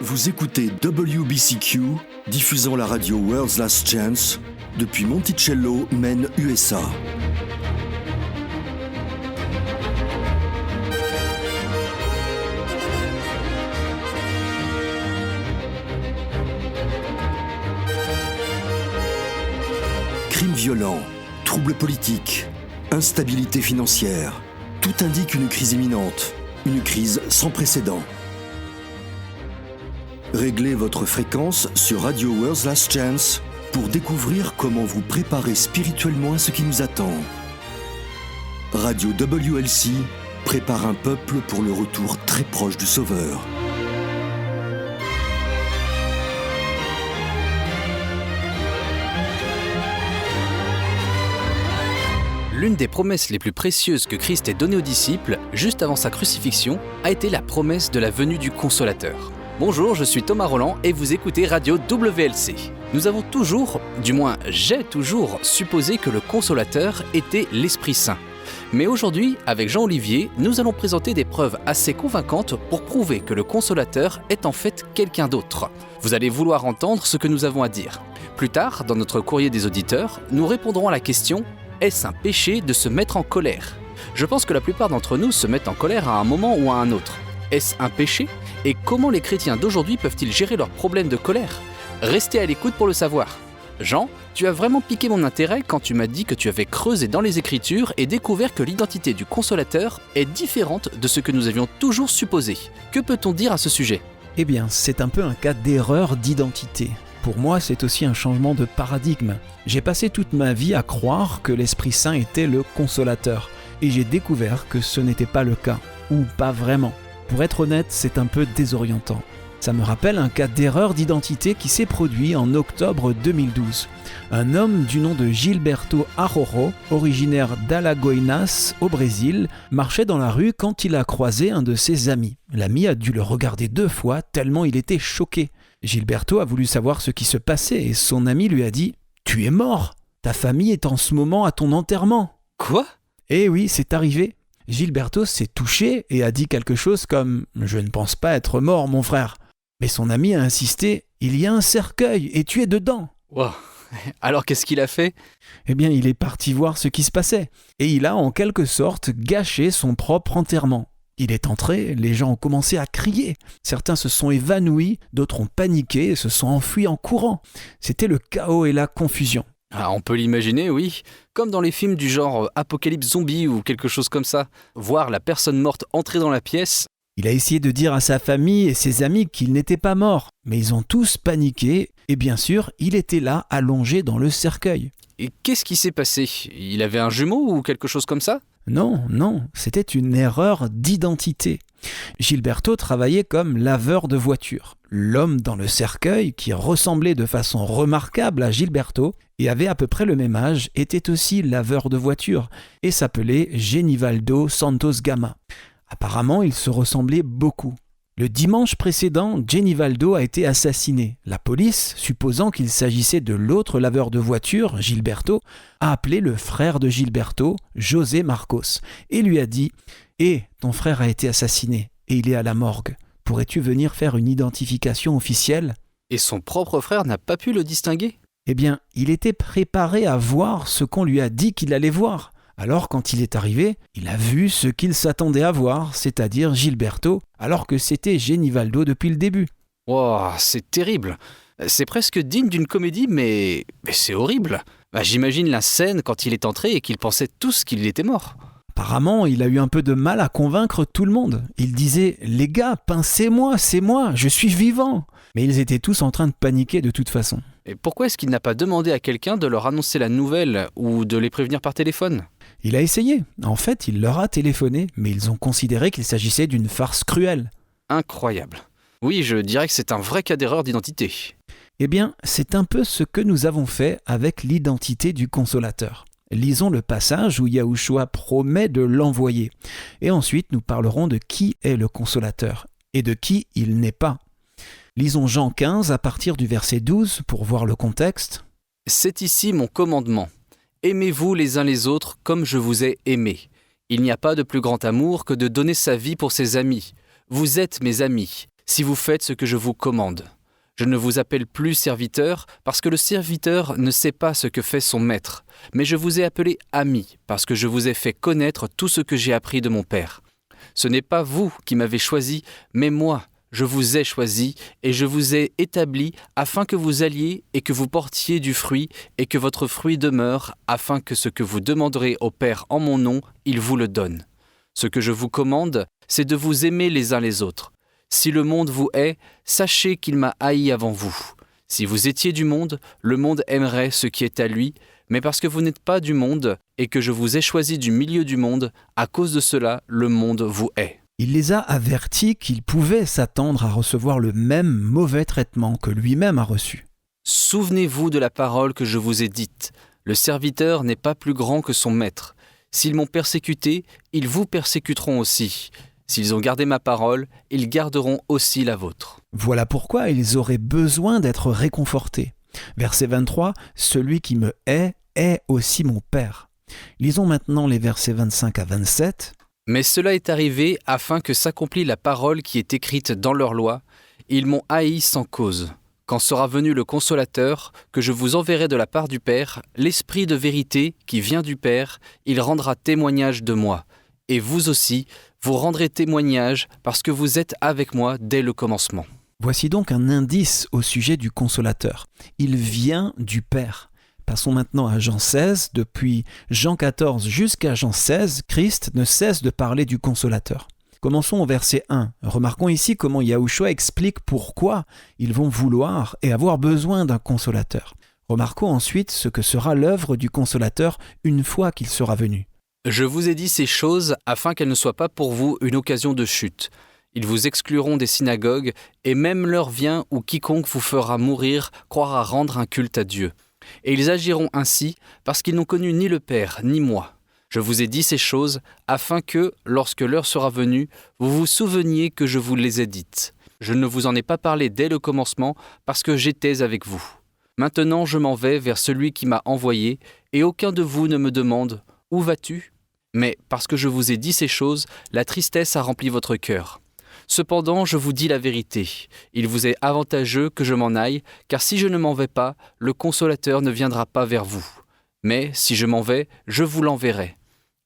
Vous écoutez WBCQ, diffusant la radio World's Last Chance depuis Monticello, Maine, USA. Crimes violents, troubles politiques, instabilité financière, tout indique une crise imminente, une crise sans précédent. Réglez votre fréquence sur Radio World's Last Chance pour découvrir comment vous préparer spirituellement à ce qui nous attend. Radio WLC prépare un peuple pour le retour très proche du Sauveur. L'une des promesses les plus précieuses que Christ ait données aux disciples, juste avant sa crucifixion, a été la promesse de la venue du Consolateur. Bonjour, je suis Thomas Roland et vous écoutez Radio WLC. Nous avons toujours, du moins j'ai toujours, supposé que le Consolateur était l'Esprit Saint. Mais aujourd'hui, avec Jean-Olivier, nous allons présenter des preuves assez convaincantes pour prouver que le Consolateur est en fait quelqu'un d'autre. Vous allez vouloir entendre ce que nous avons à dire. Plus tard, dans notre courrier des auditeurs, nous répondrons à la question « Est-ce un péché de se mettre en colère ?» Je pense que la plupart d'entre nous se mettent en colère à un moment ou à un autre. Est-ce un péché ? Et comment les chrétiens d'aujourd'hui peuvent-ils gérer leurs problèmes de colère ? Restez à l'écoute pour le savoir. Jean, tu as vraiment piqué mon intérêt quand tu m'as dit que tu avais creusé dans les Écritures et découvert que l'identité du Consolateur est différente de ce que nous avions toujours supposé. Que peut-on dire à ce sujet ? Eh bien, c'est un peu un cas d'erreur d'identité. Pour moi, c'est aussi un changement de paradigme. J'ai passé toute ma vie à croire que l'Esprit Saint était le Consolateur, et j'ai découvert que ce n'était pas le cas, ou pas vraiment. Pour être honnête, c'est un peu désorientant. Ça me rappelle un cas d'erreur d'identité qui s'est produit en octobre 2012. Un homme du nom de Gilberto Arroro, originaire d'Alagoinhas au Brésil, marchait dans la rue quand il a croisé un de ses amis. L'ami a dû le regarder 2 fois tellement il était choqué. Gilberto a voulu savoir ce qui se passait et son ami lui a dit « Tu es mort! Ta famille est en ce moment à ton enterrement !» Quoi ? Eh oui, c'est arrivé. Gilberto s'est touché et a dit quelque chose comme « Je ne pense pas être mort, mon frère ». Mais son ami a insisté « Il y a un cercueil et tu es dedans !» Wow. Alors qu'est-ce qu'il a fait ? Eh bien, il est parti voir ce qui se passait. Et il a en quelque sorte gâché son propre enterrement. Il est entré, les gens ont commencé à crier. Certains se sont évanouis, d'autres ont paniqué et se sont enfuis en courant. C'était le chaos et la confusion. Ah, on peut l'imaginer, oui. Comme dans les films du genre Apocalypse Zombie ou quelque chose comme ça. Voir la personne morte entrer dans la pièce. Il a essayé de dire à sa famille et ses amis qu'il n'était pas mort, mais ils ont tous paniqué et bien sûr, il était là, allongé dans le cercueil. Et qu'est-ce qui s'est passé ? Il avait un jumeau ou quelque chose comme ça ? Non, c'était une erreur d'identité. Gilberto travaillait comme laveur de voitures. L'homme dans le cercueil, qui ressemblait de façon remarquable à Gilberto et avait à peu près le même âge, était aussi laveur de voitures et s'appelait Genivaldo Santos Gama. Apparemment, ils se ressemblaient beaucoup. Le dimanche précédent, Genivaldo a été assassiné. La police, supposant qu'il s'agissait de l'autre laveur de voitures, Gilberto, a appelé le frère de Gilberto, José Marcos, et lui a dit « ton frère a été assassiné et il est à la morgue. Pourrais-tu venir faire une identification officielle ?» Et son propre frère n'a pas pu le distinguer ? Eh bien, il était préparé à voir ce qu'on lui a dit qu'il allait voir. Alors, quand il est arrivé, il a vu ce qu'il s'attendait à voir, c'est-à-dire Gilberto, alors que c'était Genivaldo depuis le début. Wow, c'est terrible. C'est presque digne d'une comédie, mais c'est horrible. J'imagine la scène quand il est entré et qu'ils pensaient tous qu'il était mort. Apparemment, il a eu un peu de mal à convaincre tout le monde. Il disait « Les gars, pincez-moi, c'est moi, je suis vivant !» Mais ils étaient tous en train de paniquer de toute façon. Et pourquoi est-ce qu'il n'a pas demandé à quelqu'un de leur annoncer la nouvelle ou de les prévenir par téléphone ? Il a essayé. En fait, il leur a téléphoné, mais ils ont considéré qu'il s'agissait d'une farce cruelle. Incroyable. Oui, je dirais que c'est un vrai cas d'erreur d'identité. Eh bien, c'est un peu ce que nous avons fait avec l'identité du Consolateur. Lisons le passage où Yahushua promet de l'envoyer. Et ensuite, nous parlerons de qui est le Consolateur et de qui il n'est pas. Lisons Jean 15 à partir du verset 12 pour voir le contexte. « C'est ici mon commandement. Aimez-vous les uns les autres comme je vous ai aimés. Il n'y a pas de plus grand amour que de donner sa vie pour ses amis. Vous êtes mes amis. si vous faites ce que je vous commande. Je ne vous appelle plus serviteur, parce que le serviteur ne sait pas ce que fait son maître, mais je vous ai appelé ami, parce que je vous ai fait connaître tout ce que j'ai appris de mon Père. Ce n'est pas vous qui m'avez choisi, mais moi, je vous ai choisi et je vous ai établi afin que vous alliez et que vous portiez du fruit et que votre fruit demeure, afin que ce que vous demanderez au Père en mon nom, il vous le donne. Ce que je vous commande, c'est de vous aimer les uns les autres. Si le monde vous hait, sachez qu'il m'a haï avant vous. Si vous étiez du monde, le monde aimerait ce qui est à lui, mais parce que vous n'êtes pas du monde et que je vous ai choisi du milieu du monde, à cause de cela, le monde vous hait. Il les a avertis qu'ils pouvaient s'attendre à recevoir le même mauvais traitement que lui-même a reçu. Souvenez-vous de la parole que je vous ai dite. Le serviteur n'est pas plus grand que son maître. S'ils m'ont persécuté, ils vous persécuteront aussi. S'ils ont gardé ma parole, ils garderont aussi la vôtre. Voilà pourquoi ils auraient besoin d'être réconfortés. Verset 23, « Celui qui me hait aussi mon Père ». Lisons maintenant les versets 25 à 27. « Mais cela est arrivé afin que s'accomplisse la parole qui est écrite dans leur loi. Ils m'ont haï sans cause. Quand sera venu le Consolateur, que je vous enverrai de la part du Père, l'Esprit de vérité qui vient du Père, il rendra témoignage de moi. Et vous aussi, vous rendrez témoignage parce que vous êtes avec moi dès le commencement. » Voici donc un indice au sujet du Consolateur. Il vient du Père. Passons maintenant à Jean 16. Depuis Jean 14 jusqu'à Jean 16, Christ ne cesse de parler du Consolateur. Commençons au verset 1. Remarquons ici comment Yahushua explique pourquoi ils vont vouloir et avoir besoin d'un Consolateur. Remarquons ensuite ce que sera l'œuvre du Consolateur une fois qu'il sera venu. Je vous ai dit ces choses afin qu'elles ne soient pas pour vous une occasion de chute. Ils vous excluront des synagogues, et même l'heure vient où quiconque vous fera mourir croira rendre un culte à Dieu. Et ils agiront ainsi parce qu'ils n'ont connu ni le Père ni moi. Je vous ai dit ces choses afin que, lorsque l'heure sera venue, vous vous souveniez que je vous les ai dites. Je ne vous en ai pas parlé dès le commencement parce que j'étais avec vous. Maintenant je m'en vais vers celui qui m'a envoyé, et aucun de vous ne me demande « Où vas-tu » Mais parce que je vous ai dit ces choses, la tristesse a rempli votre cœur. Cependant, je vous dis la vérité. Il vous est avantageux que je m'en aille, car si je ne m'en vais pas, le Consolateur ne viendra pas vers vous. Mais si je m'en vais, je vous l'enverrai.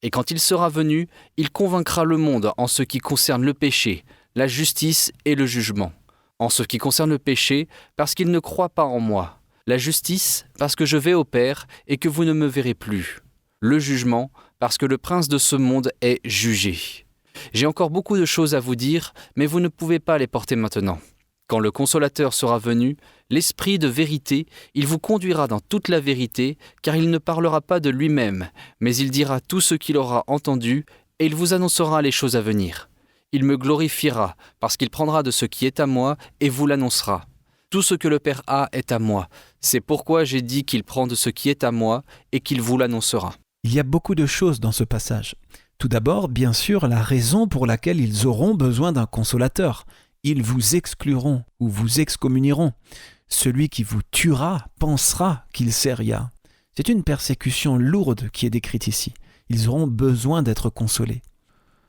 Et quand il sera venu, il convaincra le monde en ce qui concerne le péché, la justice et le jugement. En ce qui concerne le péché, parce qu'il ne croit pas en moi. La justice, parce que je vais au Père et que vous ne me verrez plus. Le jugement, parce que le prince de ce monde est jugé. J'ai encore beaucoup de choses à vous dire, mais vous ne pouvez pas les porter maintenant. Quand le Consolateur sera venu, l'Esprit de vérité, il vous conduira dans toute la vérité, car il ne parlera pas de lui-même, mais il dira tout ce qu'il aura entendu, et il vous annoncera les choses à venir. Il me glorifiera, parce qu'il prendra de ce qui est à moi, et vous l'annoncera. Tout ce que le Père a est à moi. C'est pourquoi j'ai dit qu'il prend de ce qui est à moi, et qu'il vous l'annoncera. Il y a beaucoup de choses dans ce passage. Tout d'abord, bien sûr, la raison pour laquelle ils auront besoin d'un consolateur. Ils vous excluront ou vous excommunieront. Celui qui vous tuera pensera qu'il sert Yah. C'est une persécution lourde qui est décrite ici. Ils auront besoin d'être consolés.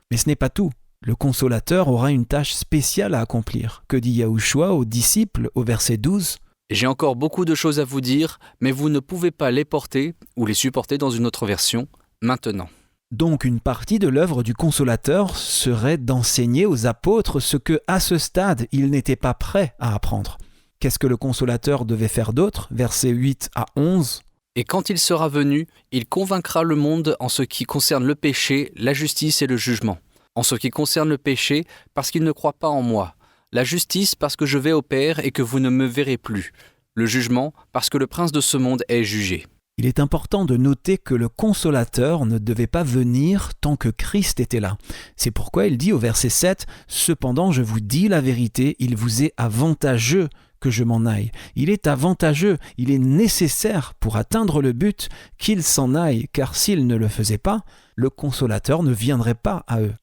Mais ce n'est pas tout. Le consolateur aura une tâche spéciale à accomplir. Que dit Yahushua aux disciples au verset 12 ? J'ai encore beaucoup de choses à vous dire, mais vous ne pouvez pas les porter, ou les supporter dans une autre version, maintenant. Donc une partie de l'œuvre du Consolateur serait d'enseigner aux apôtres ce que, à ce stade, ils n'étaient pas prêts à apprendre. Qu'est-ce que le Consolateur devait faire d'autre ? Versets 8 à 11. Et quand il sera venu, il convaincra le monde en ce qui concerne le péché, la justice et le jugement. En ce qui concerne le péché, parce qu'il ne croit pas en moi. La justice, parce que je vais au Père et que vous ne me verrez plus. Le jugement, parce que le prince de ce monde est jugé. Il est important de noter que le Consolateur ne devait pas venir tant que Christ était là. C'est pourquoi il dit au verset 7 « Cependant, je vous dis la vérité, il vous est avantageux que je m'en aille. Il est avantageux, il est nécessaire pour atteindre le but qu'il s'en aille, car s'il ne le faisait pas, le Consolateur ne viendrait pas à eux. »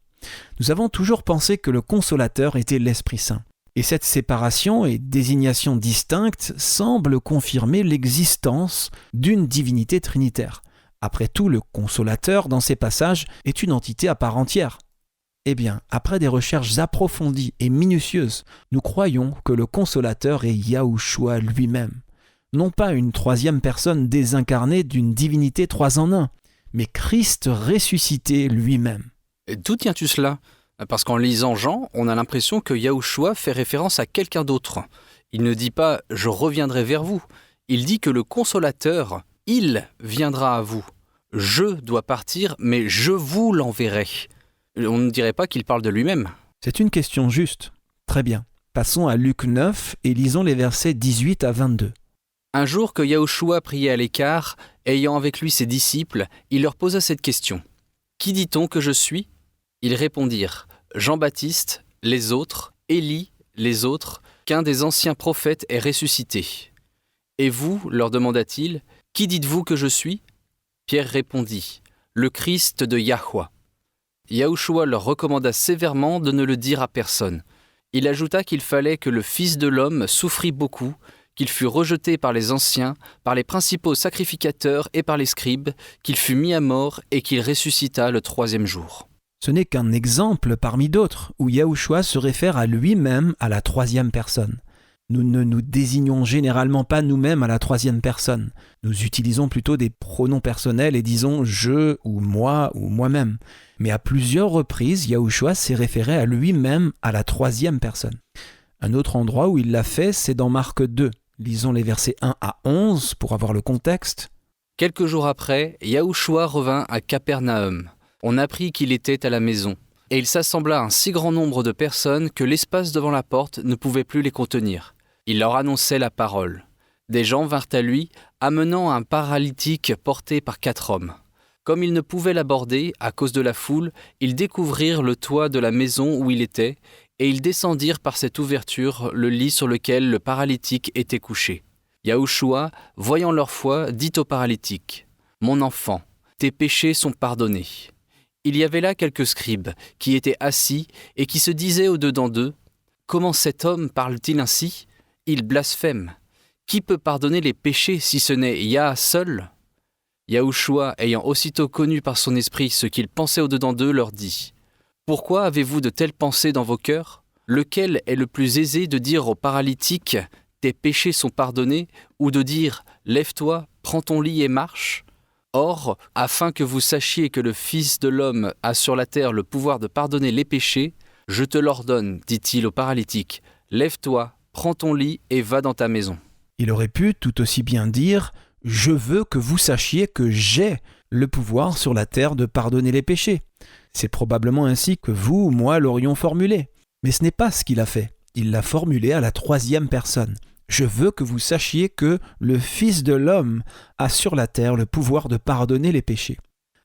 Nous avons toujours pensé que le Consolateur était l'Esprit Saint. Et cette séparation et désignation distincte semble confirmer l'existence d'une divinité trinitaire. Après tout, le Consolateur, dans ces passages, est une entité à part entière. Eh bien, après des recherches approfondies et minutieuses, nous croyons que le consolateur est Yahushua lui-même. Non pas une troisième personne désincarnée d'une divinité 3 en 1, mais Christ ressuscité lui-même. Et d'où tiens-tu cela ? Parce qu'en lisant Jean, on a l'impression que Yahushua fait référence à quelqu'un d'autre. Il ne dit pas « je reviendrai vers vous ». Il dit que le consolateur, il viendra à vous. Je dois partir, mais je vous l'enverrai. On ne dirait pas qu'il parle de lui-même. C'est une question juste. Très bien. Passons à Luc 9 et lisons les versets 18 à 22. Un jour que Yahushua priait à l'écart, ayant avec lui ses disciples, il leur posa cette question. « Qui dit-on que je suis ?» Ils répondirent « Jean-Baptiste, les autres, Élie, les autres, qu'un des anciens prophètes est ressuscité. » « Et vous, leur demanda-t-il, qui dites-vous que je suis ?» Pierre répondit, « Le Christ de Yahweh. » Yahushua leur recommanda sévèrement de ne le dire à personne. Il ajouta qu'il fallait que le Fils de l'homme souffrit beaucoup, qu'il fût rejeté par les anciens, par les principaux sacrificateurs et par les scribes, qu'il fût mis à mort et qu'il ressuscita le 3e jour. Ce n'est qu'un exemple parmi d'autres où Yahushua se réfère à lui-même à la 3e personne. Nous ne nous désignons généralement pas nous-mêmes à la 3e personne. Nous utilisons plutôt des pronoms personnels et disons « je » ou « moi » ou « moi-même ». Mais à plusieurs reprises, Yahushua s'est référé à lui-même à la 3e personne. Un autre endroit où il l'a fait, c'est dans Marc 2. Lisons les versets 1 à 11 pour avoir le contexte. Quelques jours après, Yahushua revint à Capernaum. On apprit qu'il était à la maison. Et il s'assembla un si grand nombre de personnes que l'espace devant la porte ne pouvait plus les contenir. Il leur annonçait la parole. Des gens vinrent à lui, amenant un paralytique porté par 4 hommes. Comme ils ne pouvaient l'aborder à cause de la foule, ils découvrirent le toit de la maison où il était, et ils descendirent par cette ouverture le lit sur lequel le paralytique était couché. Yahushua, voyant leur foi, dit au paralytique, « Mon enfant, tes péchés sont pardonnés. » Il y avait là quelques scribes qui étaient assis et qui se disaient au-dedans d'eux, « Comment cet homme parle-t-il ainsi ? Il blasphème. Qui peut pardonner les péchés si ce n'est Yah seul ?» Yahushua, ayant aussitôt connu par son esprit ce qu'ils pensaient au-dedans d'eux, leur dit, « Pourquoi avez-vous de telles pensées dans vos cœurs ? Lequel est le plus aisé de dire au paralytique, « Tes péchés sont pardonnés » ou de dire, « Lève-toi, prends ton lit et marche » Or, afin que vous sachiez que le Fils de l'homme a sur la terre le pouvoir de pardonner les péchés, je te l'ordonne, dit-il au paralytique, « Lève-toi, prends ton lit et va dans ta maison. » Il aurait pu tout aussi bien dire « Je veux que vous sachiez que j'ai le pouvoir sur la terre de pardonner les péchés. » C'est probablement ainsi que vous ou moi l'aurions formulé. Mais ce n'est pas ce qu'il a fait. Il l'a formulé à la 3e personne. Je veux que vous sachiez que le Fils de l'homme a sur la terre le pouvoir de pardonner les péchés.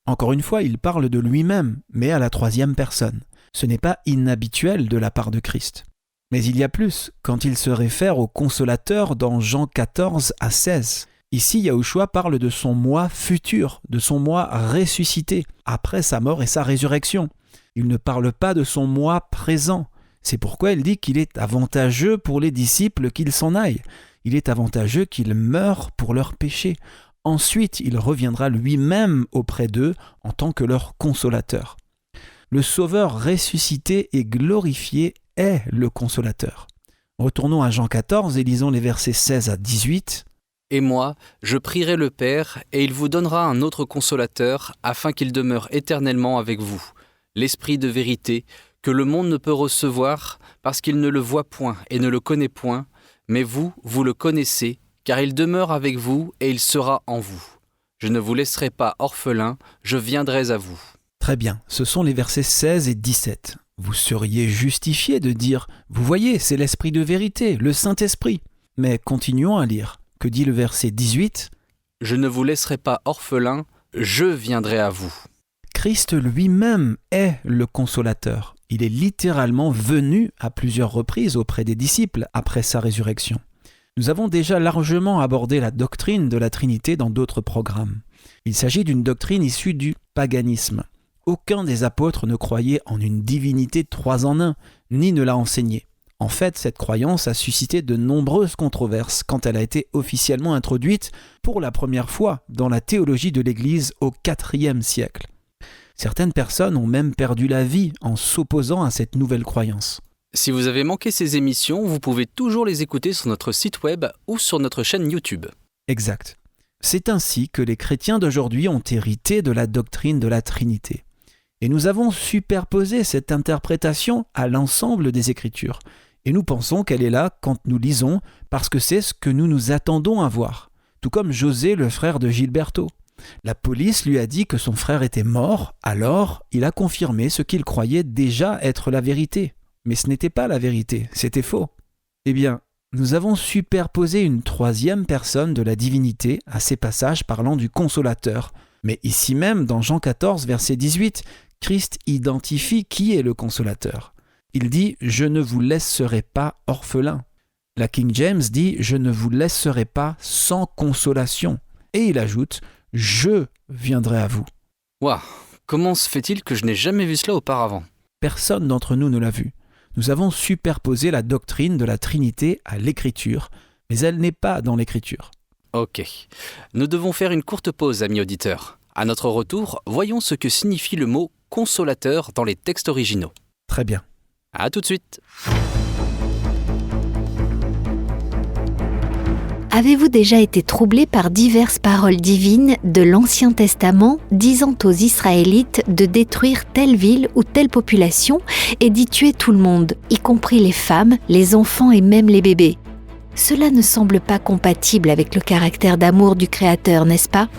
Encore une fois, il parle de lui-même, mais à la 3e personne. Ce n'est pas inhabituel de la part de Christ. Mais il y a plus, quand il se réfère au consolateur dans Jean 14 à 16. Ici, Yahushua parle de son moi futur, de son moi ressuscité, après sa mort et sa résurrection. Il ne parle pas de son moi présent. C'est pourquoi il dit qu'il est avantageux pour les disciples qu'ils s'en aillent. Il est avantageux qu'ils meurent pour leurs péchés. Ensuite, il reviendra lui-même auprès d'eux en tant que leur consolateur. Le Sauveur ressuscité et glorifié est le consolateur. Retournons à Jean 14 et lisons les versets 16 à 18. « Et moi, je prierai le Père, et il vous donnera un autre consolateur, afin qu'il demeure éternellement avec vous, l'Esprit de vérité, que le monde ne peut recevoir, parce qu'il ne le voit point et ne le connaît point, mais vous, vous le connaissez, car il demeure avec vous et il sera en vous. Je ne vous laisserai pas orphelin, je viendrai à vous. » Très bien, ce sont les versets 16 et 17. Vous seriez justifié de dire « Vous voyez, c'est l'Esprit de vérité, le Saint-Esprit ». Mais continuons à lire. Que dit le verset 18 ? « Je ne vous laisserai pas orphelin, je viendrai à vous. » Christ lui-même est le consolateur. Il est littéralement venu à plusieurs reprises auprès des disciples après sa résurrection. Nous avons déjà largement abordé la doctrine de la Trinité dans d'autres programmes. Il s'agit d'une doctrine issue du paganisme. Aucun des apôtres ne croyait en une divinité 3 en 1, ni ne l'a enseigné. En fait, cette croyance a suscité de nombreuses controverses quand elle a été officiellement introduite pour la première fois dans la théologie de l'Église au IVe siècle. Certaines personnes ont même perdu la vie en s'opposant à cette nouvelle croyance. Si vous avez manqué ces émissions, vous pouvez toujours les écouter sur notre site web ou sur notre chaîne YouTube. Exact. C'est ainsi que les chrétiens d'aujourd'hui ont hérité de la doctrine de la Trinité. Et nous avons superposé cette interprétation à l'ensemble des Écritures. Et nous pensons qu'elle est là quand nous lisons, parce que c'est ce que nous nous attendons à voir. Tout comme José, le frère de Gilberto. La police lui a dit que son frère était mort, alors il a confirmé ce qu'il croyait déjà être la vérité. Mais ce n'était pas la vérité, c'était faux. Eh bien, nous avons superposé une troisième personne de la divinité à ces passages parlant du Consolateur. Mais ici même, dans Jean 14, verset 18, Christ identifie qui est le Consolateur. Il dit « Je ne vous laisserai pas orphelin ». La King James dit « Je ne vous laisserai pas sans consolation ». Et il ajoute « Je viendrai à vous ». Waouh, comment se fait-il que je n'ai jamais vu cela auparavant ? Personne d'entre nous ne l'a vu. Nous avons superposé la doctrine de la Trinité à l'Écriture, mais elle n'est pas dans l'Écriture. Ok, nous devons faire une courte pause, amis auditeurs. À notre retour, voyons ce que signifie le mot « consolateur » dans les textes originaux. Très bien. À tout de suite. Avez-vous déjà été troublé par diverses paroles divines de l'Ancien Testament disant aux Israélites de détruire telle ville ou telle population et d'y tuer tout le monde, y compris les femmes, les enfants et même les bébés ? Cela ne semble pas compatible avec le caractère d'amour du Créateur, n'est-ce pas ?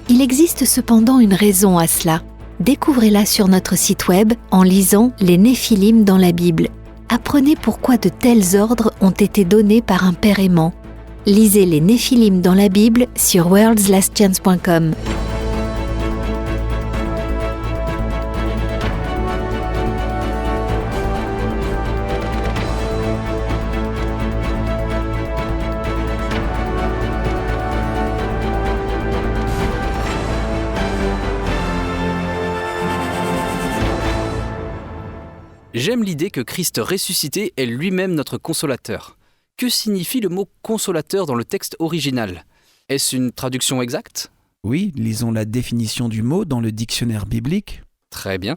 Il existe cependant une raison à cela. Découvrez-la sur notre site web en lisant les Néphilim dans la Bible. Apprenez pourquoi de tels ordres ont été donnés par un père aimant. Lisez les Néphilim dans la Bible sur worldslastchance.com. J'aime l'idée que Christ ressuscité est lui-même notre consolateur. Que signifie le mot « consolateur » dans le texte original ? Est-ce une traduction exacte ? Oui, lisons la définition du mot dans le dictionnaire biblique. Très bien.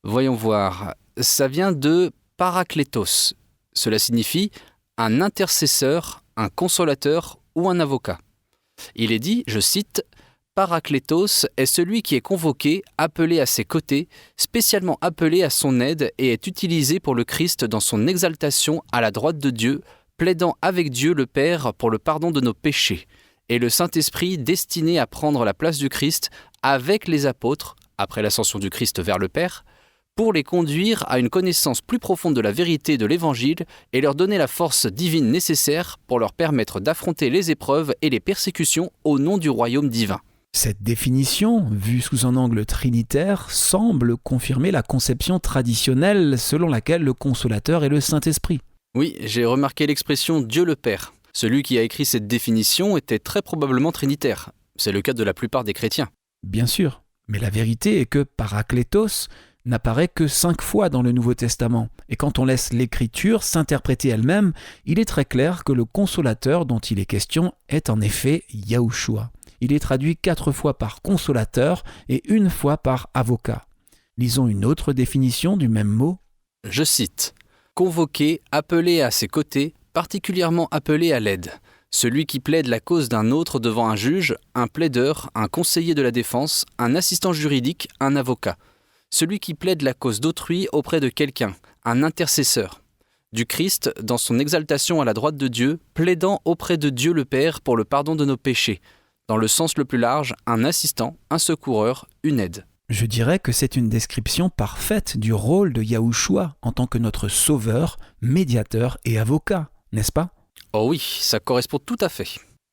Voyons voir. Ça vient de « paraklétos ». Cela signifie un intercesseur, un consolateur ou un avocat. Il est dit, je cite, « Paraklétos est celui qui est convoqué, appelé à ses côtés, spécialement appelé à son aide et est utilisé pour le Christ dans son exaltation à la droite de Dieu, plaidant avec Dieu le Père pour le pardon de nos péchés, et le Saint-Esprit destiné à prendre la place du Christ avec les apôtres, après l'ascension du Christ vers le Père, pour les conduire à une connaissance plus profonde de la vérité de l'Évangile et leur donner la force divine nécessaire pour leur permettre d'affronter les épreuves et les persécutions au nom du royaume divin. Cette définition, vue sous un angle trinitaire, semble confirmer la conception traditionnelle selon laquelle le Consolateur est le Saint-Esprit. Oui, j'ai remarqué l'expression « Dieu le Père ». Celui qui a écrit cette définition était très probablement trinitaire. C'est le cas de la plupart des chrétiens. Bien sûr, mais la vérité est que Paraklétos n'apparaît que 5 fois dans le Nouveau Testament. Et quand on laisse l'Écriture s'interpréter elle-même, il est très clair que le Consolateur dont il est question est en effet Yahushua. Il est traduit 4 fois par consolateur et 1 fois par avocat. Lisons une autre définition du même mot. Je cite « Convoqué, appelé à ses côtés, particulièrement appelé à l'aide. Celui qui plaide la cause d'un autre devant un juge, un plaideur, un conseiller de la défense, un assistant juridique, un avocat. Celui qui plaide la cause d'autrui auprès de quelqu'un, un intercesseur. Du Christ, dans son exaltation à la droite de Dieu, plaidant auprès de Dieu le Père pour le pardon de nos péchés. Dans le sens le plus large, un assistant, un secoureur, une aide. » Je dirais que c'est une description parfaite du rôle de Yahushua en tant que notre sauveur, médiateur et avocat, n'est-ce pas ? Oh oui, ça correspond tout à fait.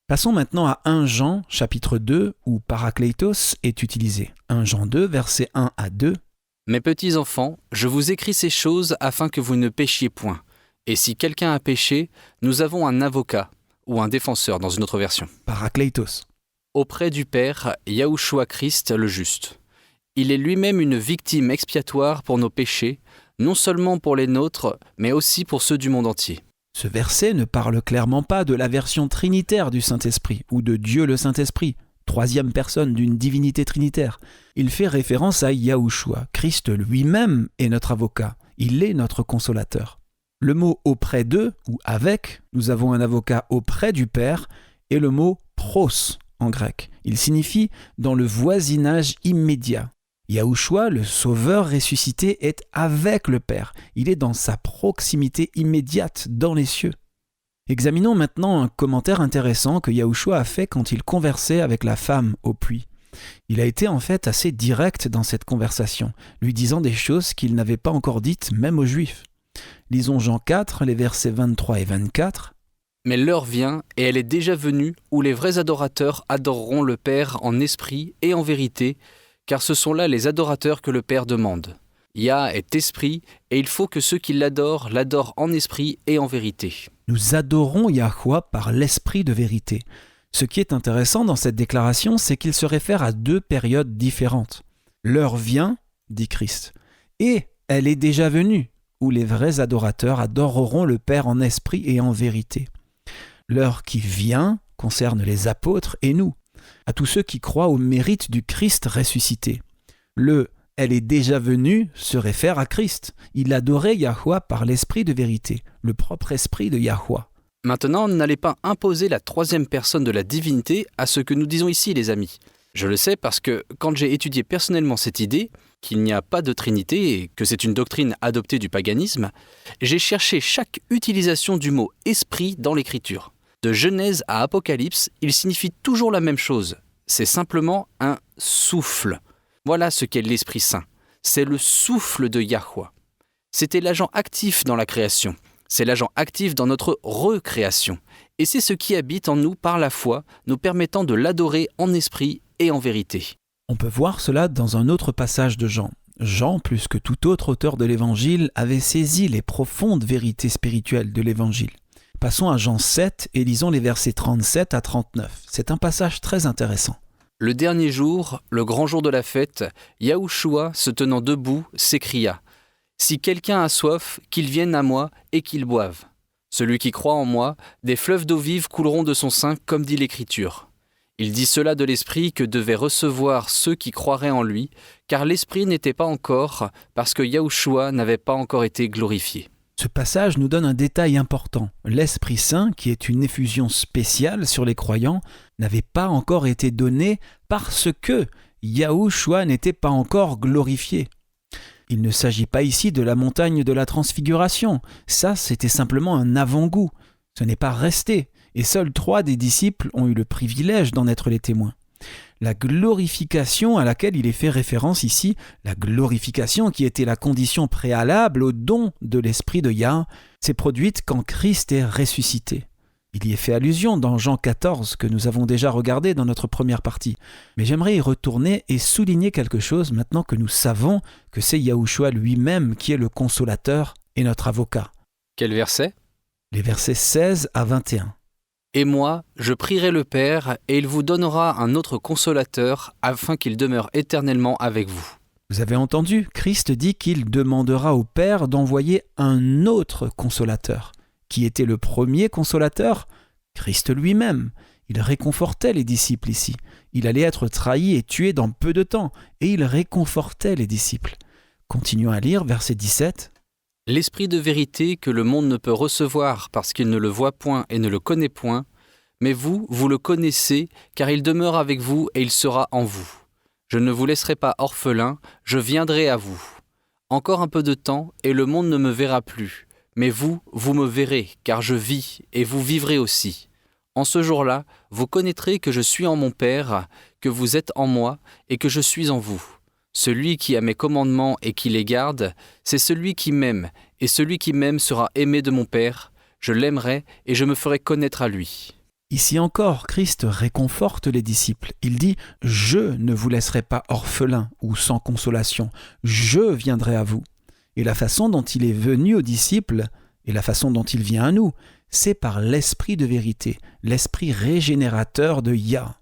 Passons maintenant à 1 Jean, chapitre 2, où Paraklétos est utilisé. 1 Jean 2, versets 1 à 2. « Mes petits enfants, je vous écris ces choses afin que vous ne péchiez point. Et si quelqu'un a péché, nous avons un avocat, ou un défenseur dans une autre version. Paraklétos. Auprès du Père, Yahushua Christ le juste. Il est lui-même une victime expiatoire pour nos péchés, non seulement pour les nôtres, mais aussi pour ceux du monde entier. » Ce verset ne parle clairement pas de la version trinitaire du Saint-Esprit, ou de Dieu le Saint-Esprit. troisième personne d'une divinité trinitaire. Il fait référence à Yahushua. Christ lui-même est notre avocat. Il est notre consolateur. Le mot « auprès d'eux » ou « avec », nous avons un avocat auprès du Père, et le mot « pros » en grec. Il signifie « dans le voisinage immédiat ». Yahushua, le Sauveur ressuscité, est avec le Père. Il est dans sa proximité immédiate dans les cieux. Examinons maintenant un commentaire intéressant que Yahushua a fait quand il conversait avec la femme au puits. Il a été en fait assez direct dans cette conversation, lui disant des choses qu'il n'avait pas encore dites même aux Juifs. Lisons Jean 4, les versets 23 et 24. « Mais l'heure vient, et elle est déjà venue, où les vrais adorateurs adoreront le Père en esprit et en vérité, car ce sont là les adorateurs que le Père demande. Yah est esprit, et il faut que ceux qui l'adorent en esprit et en vérité. » Nous adorons Yahweh par l'esprit de vérité. Ce qui est intéressant dans cette déclaration, c'est qu'il se réfère à deux périodes différentes. L'heure vient, dit Christ, et elle est déjà venue, où les vrais adorateurs adoreront le Père en esprit et en vérité. L'heure qui vient concerne les apôtres et nous, à tous ceux qui croient au mérite du Christ ressuscité. Le « elle est déjà venue » se réfère à Christ. Il adorait Yahweh par l'esprit de vérité, le propre esprit de Yahweh. Maintenant, n'allez pas imposer la troisième personne de la divinité à ce que nous disons ici, les amis. Je le sais parce que quand j'ai étudié personnellement cette idée, qu'il n'y a pas de Trinité et que c'est une doctrine adoptée du paganisme, j'ai cherché chaque utilisation du mot « esprit » dans l'Écriture. De Genèse à Apocalypse, il signifie toujours la même chose. C'est simplement un souffle. Voilà ce qu'est l'Esprit Saint. C'est le souffle de Yahweh. C'était l'agent actif dans la création. C'est l'agent actif dans notre recréation. Et c'est ce qui habite en nous par la foi, nous permettant de l'adorer en esprit et en vérité. On peut voir cela dans un autre passage de Jean. Jean, plus que tout autre auteur de l'Évangile, avait saisi les profondes vérités spirituelles de l'Évangile. Passons à Jean 7 et lisons les versets 37 à 39. C'est un passage très intéressant. Le dernier jour, le grand jour de la fête, Yahushua, se tenant debout, s'écria « Si quelqu'un a soif, qu'il vienne à moi et qu'il boive. Celui qui croit en moi, des fleuves d'eau vive couleront de son sein, comme dit l'Écriture. » Il dit cela de l'Esprit que devaient recevoir ceux qui croiraient en lui, car l'Esprit n'était pas encore, parce que Yahushua n'avait pas encore été glorifié. Ce passage nous donne un détail important. L'Esprit Saint, qui est une effusion spéciale sur les croyants, n'avait pas encore été donné parce que Yahushua n'était pas encore glorifié. Il ne s'agit pas ici de la montagne de la transfiguration. Ça, c'était simplement un avant-goût. Ce n'est pas resté. Et seuls 3 des disciples ont eu le privilège d'en être les témoins. La glorification à laquelle il est fait référence ici, la glorification qui était la condition préalable au don de l'Esprit de Yah, s'est produite quand Christ est ressuscité. Il y est fait allusion dans Jean 14 que nous avons déjà regardé dans notre première partie. Mais j'aimerais y retourner et souligner quelque chose maintenant que nous savons que c'est Yahushua lui-même qui est le consolateur et notre avocat. Quel verset ? Les versets 16 à 21. « Et moi, je prierai le Père, et il vous donnera un autre consolateur, afin qu'il demeure éternellement avec vous. » Vous avez entendu, Christ dit qu'il demandera au Père d'envoyer un autre consolateur. Qui était le premier consolateur ? Christ lui-même. Il réconfortait les disciples ici. Il allait être trahi et tué dans peu de temps, et il réconfortait les disciples. Continuons à lire, verset 17. « L'Esprit de vérité que le monde ne peut recevoir parce qu'il ne le voit point et ne le connaît point, mais vous, vous le connaissez, car il demeure avec vous et il sera en vous. Je ne vous laisserai pas orphelin, je viendrai à vous. Encore un peu de temps, et le monde ne me verra plus. Mais vous, vous me verrez, car je vis, et vous vivrez aussi. En ce jour-là, vous connaîtrez que je suis en mon Père, que vous êtes en moi, et que je suis en vous. Celui qui a mes commandements et qui les garde, c'est celui qui m'aime, et celui qui m'aime sera aimé de mon Père. Je l'aimerai, et je me ferai connaître à lui. » Ici encore, Christ réconforte les disciples. Il dit « Je ne vous laisserai pas orphelins ou sans consolation. Je viendrai à vous. » Et la façon dont il est venu aux disciples et la façon dont il vient à nous, c'est par l'Esprit de vérité, l'Esprit régénérateur de Yah.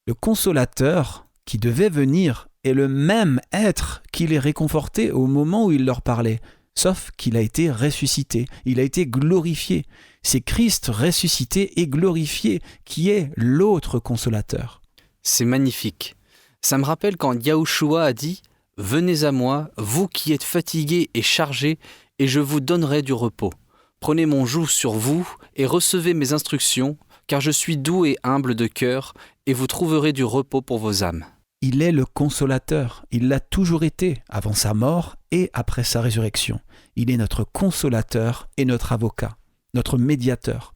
Le consolateur qui devait venir est le même être qui les réconfortait au moment où il leur parlait, sauf qu'il a été ressuscité, il a été glorifié. C'est Christ ressuscité et glorifié qui est l'autre consolateur. C'est magnifique. Ça me rappelle quand Yahushua a dit « Venez à moi, vous qui êtes fatigués et chargés, et je vous donnerai du repos. Prenez mon joug sur vous et recevez mes instructions, car je suis doux et humble de cœur, et vous trouverez du repos pour vos âmes. » Il est le consolateur, il l'a toujours été, avant sa mort et après sa résurrection. Il est notre consolateur et notre avocat, notre médiateur.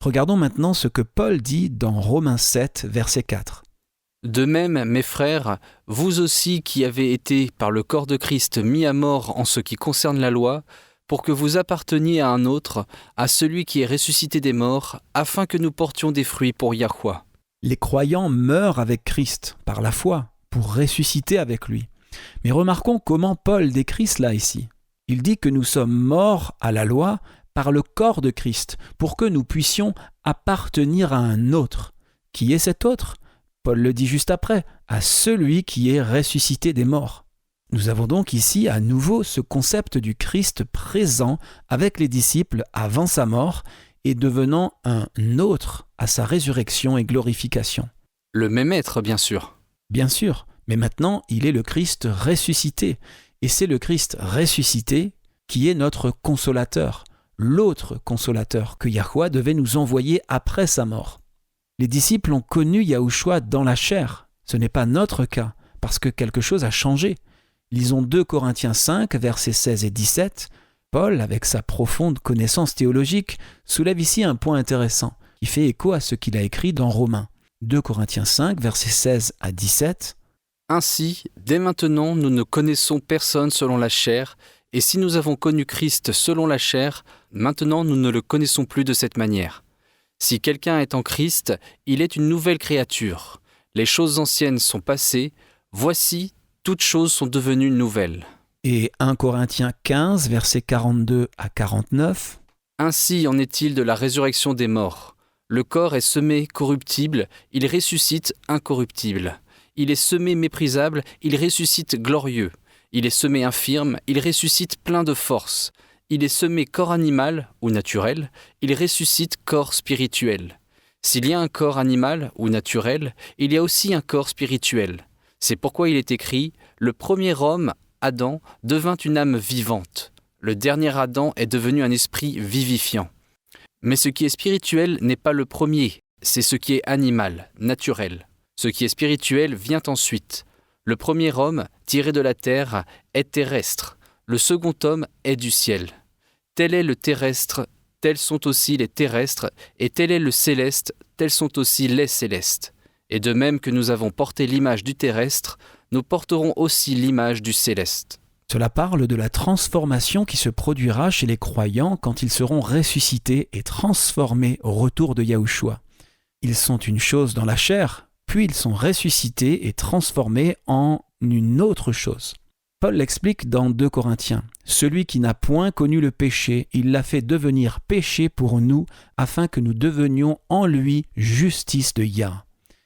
Regardons maintenant ce que Paul dit dans Romains 7, verset 4. « De même, mes frères, vous aussi qui avez été par le corps de Christ mis à mort en ce qui concerne la loi, pour que vous apparteniez à un autre, à celui qui est ressuscité des morts, afin que nous portions des fruits pour Yahweh. » Les croyants meurent avec Christ par la foi pour ressusciter avec lui. Mais remarquons comment Paul décrit cela ici. Il dit que nous sommes morts à la loi par le corps de Christ pour que nous puissions appartenir à un autre. Qui est cet autre ? Paul le dit juste après, à celui qui est ressuscité des morts. Nous avons donc ici à nouveau ce concept du Christ présent avec les disciples avant sa mort et devenant un autre à sa résurrection et glorification. Le même être, bien sûr. Bien sûr, mais maintenant il est le Christ ressuscité, et c'est le Christ ressuscité qui est notre consolateur, l'autre consolateur que Yahweh devait nous envoyer après sa mort. Les disciples ont connu Yahushua dans la chair, ce n'est pas notre cas, parce que quelque chose a changé. Lisons 2 Corinthiens 5, versets 16 et 17, Paul, avec sa profonde connaissance théologique, soulève ici un point intéressant qui fait écho à ce qu'il a écrit dans Romains. 2 Corinthiens 5, versets 16 à 17. « Ainsi, dès maintenant, nous ne connaissons personne selon la chair, et si nous avons connu Christ selon la chair, maintenant nous ne le connaissons plus de cette manière. Si quelqu'un est en Christ, il est une nouvelle créature. Les choses anciennes sont passées, voici, toutes choses sont devenues nouvelles. » Et 1 Corinthiens 15, versets 42 à 49. « Ainsi en est-il de la résurrection des morts. Le corps est semé corruptible, il ressuscite incorruptible. Il est semé méprisable, il ressuscite glorieux. Il est semé infirme, il ressuscite plein de force. Il est semé corps animal ou naturel, il ressuscite corps spirituel. S'il y a un corps animal ou naturel, il y a aussi un corps spirituel. C'est pourquoi il est écrit « Le premier homme, Adam, devint une âme vivante. Le dernier Adam est devenu un esprit vivifiant. Mais ce qui est spirituel n'est pas le premier, c'est ce qui est animal, naturel. Ce qui est spirituel vient ensuite. Le premier homme, tiré de la terre, est terrestre. Le second homme est du ciel. Tel est le terrestre, tels sont aussi les terrestres, et tel est le céleste, tels sont aussi les célestes. Et de même que nous avons porté l'image du terrestre, nous porterons aussi l'image du céleste. » Cela parle de la transformation qui se produira chez les croyants quand ils seront ressuscités et transformés au retour de Yahushua. Ils sont une chose dans la chair, puis ils sont ressuscités et transformés en une autre chose. Paul l'explique dans 2 Corinthiens. « Celui qui n'a point connu le péché, il l'a fait devenir péché pour nous, afin que nous devenions en lui justice de Yah. »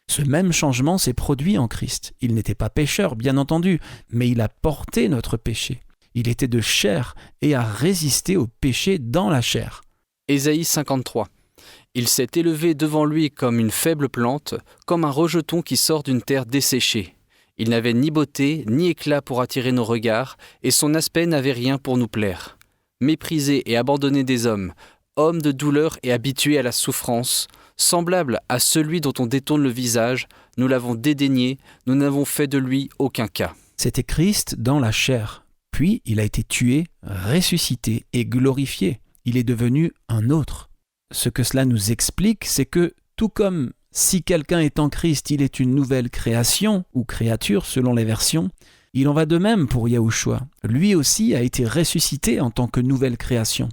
Ce même changement s'est produit en Christ. Il n'était pas pécheur, bien entendu, mais il a porté notre péché. Il était de chair et a résisté au péché dans la chair. Ésaïe 53. Il s'est élevé devant lui comme une faible plante, comme un rejeton qui sort d'une terre desséchée. Il n'avait ni beauté, ni éclat pour attirer nos regards, et son aspect n'avait rien pour nous plaire. Méprisé et abandonné des hommes, homme de douleur et habitué à la souffrance, semblable à celui dont on détourne le visage, nous l'avons dédaigné, nous n'avons fait de lui aucun cas. C'était Christ dans la chair. Puis il a été tué, ressuscité et glorifié. Il est devenu un autre. Ce que cela nous explique, c'est que tout comme si quelqu'un est en Christ, il est une nouvelle création ou créature selon les versions, il en va de même pour Yahushua. Lui aussi a été ressuscité en tant que nouvelle création.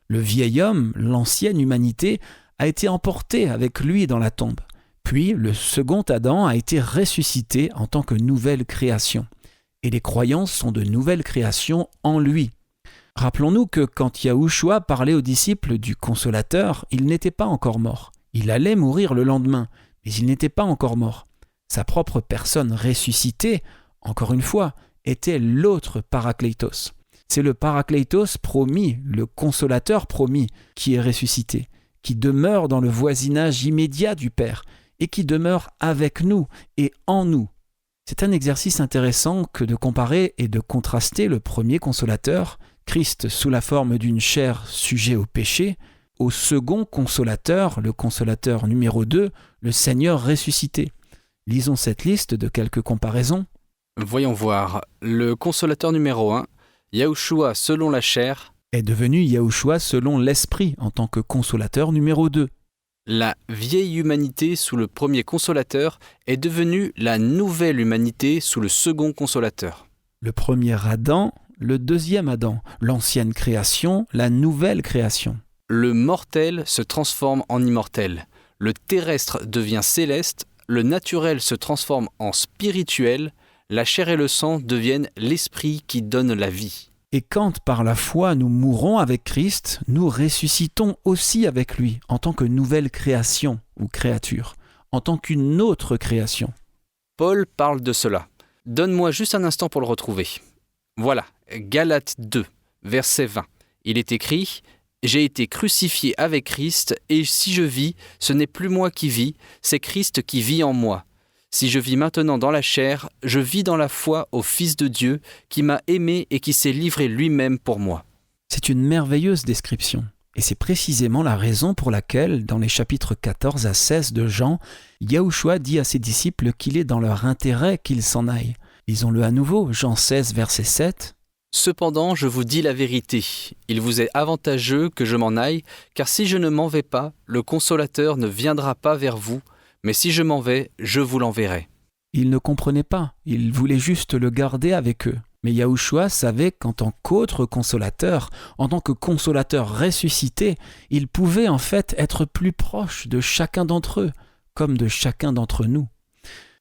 Le vieil homme, l'ancienne humanité, a été emporté avec lui dans la tombe. Puis le second Adam a été ressuscité en tant que nouvelle création. Et les croyants sont de nouvelles créations en lui. Rappelons-nous que quand Yahushua parlait aux disciples du Consolateur, il n'était pas encore mort. Il allait mourir le lendemain, mais il n'était pas encore mort. Sa propre personne ressuscitée, encore une fois, était l'autre Paraklétos. C'est le Paraklétos promis, le Consolateur promis, qui est ressuscité, qui demeure dans le voisinage immédiat du Père et qui demeure avec nous et en nous. C'est un exercice intéressant que de comparer et de contraster le premier consolateur, Christ sous la forme d'une chair sujet au péché, au second consolateur, le consolateur numéro 2, le Seigneur ressuscité. Lisons cette liste de quelques comparaisons. Voyons voir. Le consolateur numéro 1, Yahushua selon la chair, est devenu Yahushua selon l'Esprit en tant que consolateur numéro 2. La vieille humanité sous le premier consolateur est devenue la nouvelle humanité sous le second consolateur. Le premier Adam, le deuxième Adam, l'ancienne création, la nouvelle création. Le mortel se transforme en immortel, le terrestre devient céleste, le naturel se transforme en spirituel, la chair et le sang deviennent l'esprit qui donne la vie. Et quand par la foi nous mourons avec Christ, nous ressuscitons aussi avec lui en tant que nouvelle création ou créature, en tant qu'une autre création. Paul parle de cela. Donne-moi juste un instant pour le retrouver. Voilà, Galates 2, verset 20. Il est écrit « J'ai été crucifié avec Christ, et si je vis, ce n'est plus moi qui vis, c'est Christ qui vit en moi. Si je vis maintenant dans la chair, je vis dans la foi au Fils de Dieu, qui m'a aimé et qui s'est livré lui-même pour moi. » C'est une merveilleuse description. Et c'est précisément la raison pour laquelle, dans les chapitres 14 à 16 de Jean, Yahushua dit à ses disciples qu'il est dans leur intérêt qu'ils s'en aillent. Lisons-le à nouveau, Jean 16, verset 7. « Cependant, je vous dis la vérité, il vous est avantageux que je m'en aille, car si je ne m'en vais pas, le Consolateur ne viendra pas vers vous, mais si je m'en vais, je vous l'enverrai. » Ils ne comprenaient pas, ils voulaient juste le garder avec eux. Mais Yahushua savait qu'en tant qu'autre consolateur, en tant que consolateur ressuscité, il pouvait en fait être plus proche de chacun d'entre eux, comme de chacun d'entre nous.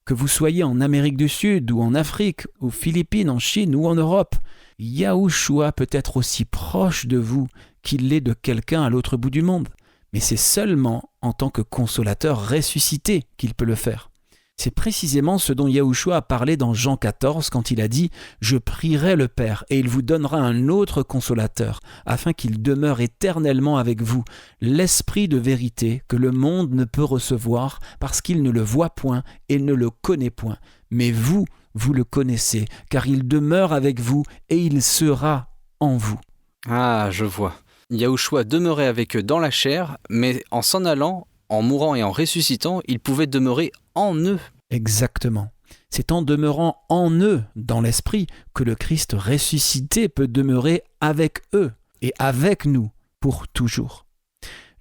Que vous soyez en Amérique du Sud ou en Afrique, aux Philippines, en Chine ou en Europe, Yahushua peut être aussi proche de vous qu'il l'est de quelqu'un à l'autre bout du monde. Mais c'est seulement en tant que consolateur ressuscité qu'il peut le faire. C'est précisément ce dont Yahushua a parlé dans Jean 14 quand il a dit « Je prierai le Père et il vous donnera un autre consolateur afin qu'il demeure éternellement avec vous, l'Esprit de vérité que le monde ne peut recevoir parce qu'il ne le voit point et ne le connaît point. Mais vous, vous le connaissez car il demeure avec vous et il sera en vous. » Ah, je vois. Yahushua demeurait avec eux dans la chair, mais en s'en allant, en mourant et en ressuscitant, il pouvait demeurer en eux. Exactement. C'est en demeurant en eux, dans l'esprit, que le Christ ressuscité peut demeurer avec eux et avec nous pour toujours.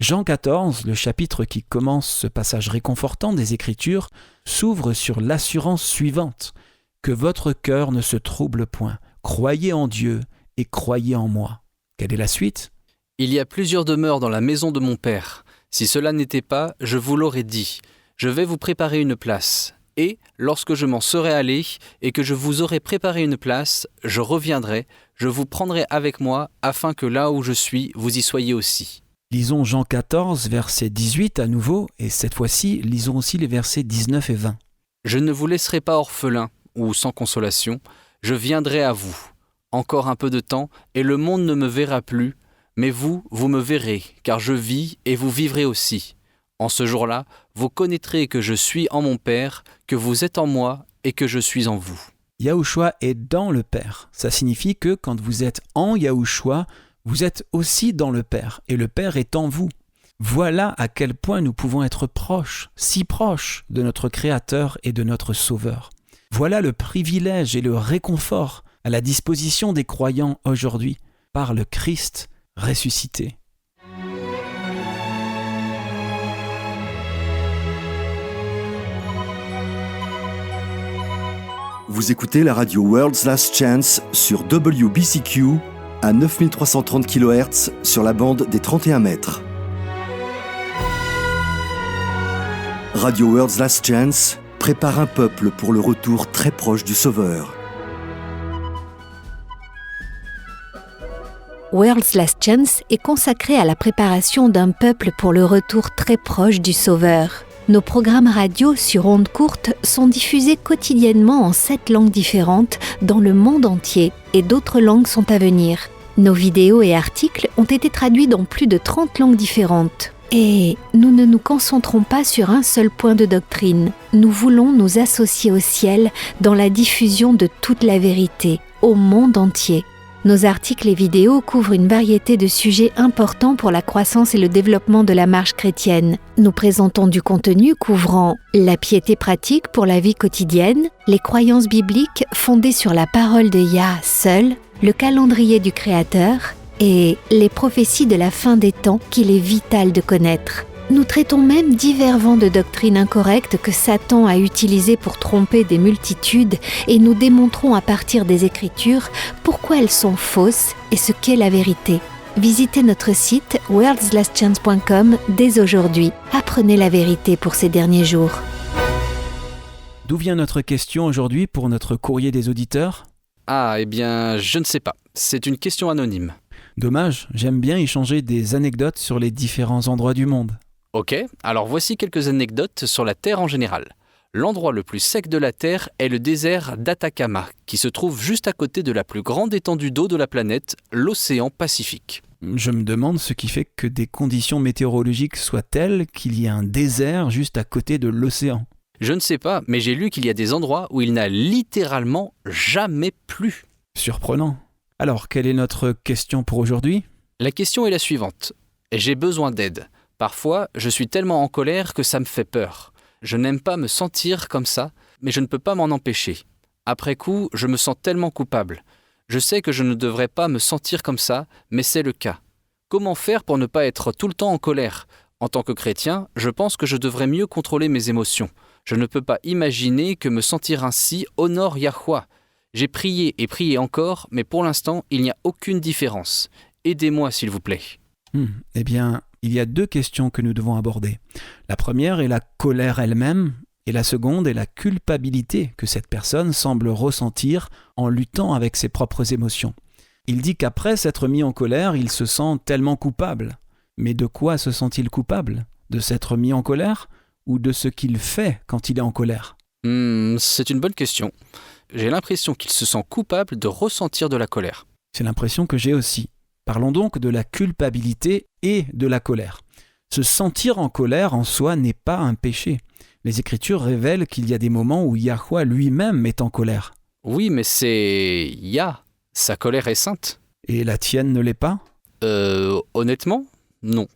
Jean 14, le chapitre qui commence ce passage réconfortant des Écritures, s'ouvre sur l'assurance suivante, que votre cœur ne se trouble point. Croyez en Dieu et croyez en moi. Quelle est la suite ? Il y a plusieurs demeures dans la maison de mon Père. Si cela n'était pas, je vous l'aurais dit. Je vais vous préparer une place. Et, lorsque je m'en serai allé et que je vous aurai préparé une place, je reviendrai, je vous prendrai avec moi, afin que là où je suis, vous y soyez aussi. Lisons Jean 14, verset 18 à nouveau, et cette fois-ci, lisons aussi les versets 19 et 20. Je ne vous laisserai pas orphelin ou sans consolation, je viendrai à vous. Encore un peu de temps, et le monde ne me verra plus, mais vous, vous me verrez, car je vis et vous vivrez aussi. En ce jour-là, vous connaîtrez que je suis en mon Père, que vous êtes en moi et que je suis en vous. Yahushua est dans le Père. Ça signifie que quand vous êtes en Yahushua, vous êtes aussi dans le Père, et le Père est en vous. Voilà à quel point nous pouvons être proches, si proches de notre Créateur et de notre Sauveur. Voilà le privilège et le réconfort à la disposition des croyants aujourd'hui, par le Christ ressuscité. Vous écoutez la radio World's Last Chance sur WBCQ à 9330 kHz sur la bande des 31 mètres. Radio World's Last Chance prépare un peuple pour le retour très proche du Sauveur. World's Last Chance est consacré à la préparation d'un peuple pour le retour très proche du Sauveur. Nos programmes radio sur ondes courtes sont diffusés quotidiennement en 7 langues différentes dans le monde entier et d'autres langues sont à venir. Nos vidéos et articles ont été traduits dans plus de 30 langues différentes. Et nous ne nous concentrons pas sur un seul point de doctrine. Nous voulons nous associer au ciel dans la diffusion de toute la vérité, au monde entier. Nos articles et vidéos couvrent une variété de sujets importants pour la croissance et le développement de la marche chrétienne. Nous présentons du contenu couvrant la piété pratique pour la vie quotidienne, les croyances bibliques fondées sur la parole de Yah seule, le calendrier du Créateur et les prophéties de la fin des temps qu'il est vital de connaître. Nous traitons même divers vents de doctrines incorrectes que Satan a utilisés pour tromper des multitudes et nous démontrons à partir des Écritures pourquoi elles sont fausses et ce qu'est la vérité. Visitez notre site worldslastchance.com dès aujourd'hui. Apprenez la vérité pour ces derniers jours. D'où vient notre question aujourd'hui pour notre courrier des auditeurs ? Ah, eh bien, je ne sais pas. C'est une question anonyme. Dommage, j'aime bien échanger des anecdotes sur les différents endroits du monde. Ok, alors voici quelques anecdotes sur la Terre en général. L'endroit le plus sec de la Terre est le désert d'Atacama, qui se trouve juste à côté de la plus grande étendue d'eau de la planète, l'océan Pacifique. Je me demande ce qui fait que des conditions météorologiques soient telles qu'il y ait un désert juste à côté de l'océan. Je ne sais pas, mais j'ai lu qu'il y a des endroits où il n'a littéralement jamais plu. Surprenant. Alors, quelle est notre question pour aujourd'hui ? La question est la suivante. J'ai besoin d'aide. Parfois, je suis tellement en colère que ça me fait peur. Je n'aime pas me sentir comme ça, mais je ne peux pas m'en empêcher. Après coup, je me sens tellement coupable. Je sais que je ne devrais pas me sentir comme ça, mais c'est le cas. Comment faire pour ne pas être tout le temps en colère ? En tant que chrétien, je pense que je devrais mieux contrôler mes émotions. Je ne peux pas imaginer que me sentir ainsi honore Yahweh. J'ai prié et prié encore, mais pour l'instant, il n'y a aucune différence. Aidez-moi, s'il vous plaît. Eh bien, il y a deux questions que nous devons aborder. La première est la colère elle-même, et la seconde est la culpabilité que cette personne semble ressentir en luttant avec ses propres émotions. Il dit qu'après s'être mis en colère, il se sent tellement coupable. Mais de quoi se sent-il coupable ? De s'être mis en colère ou de ce qu'il fait quand il est en colère ? C'est une bonne question. J'ai l'impression qu'il se sent coupable de ressentir de la colère. C'est l'impression que j'ai aussi. Parlons donc de la culpabilité et de la colère. Se sentir en colère en soi n'est pas un péché. Les Écritures révèlent qu'il y a des moments où Yahweh lui-même est en colère. Oui, mais c'est Yah. Sa colère est sainte. Et la tienne ne l'est pas ? Honnêtement, non.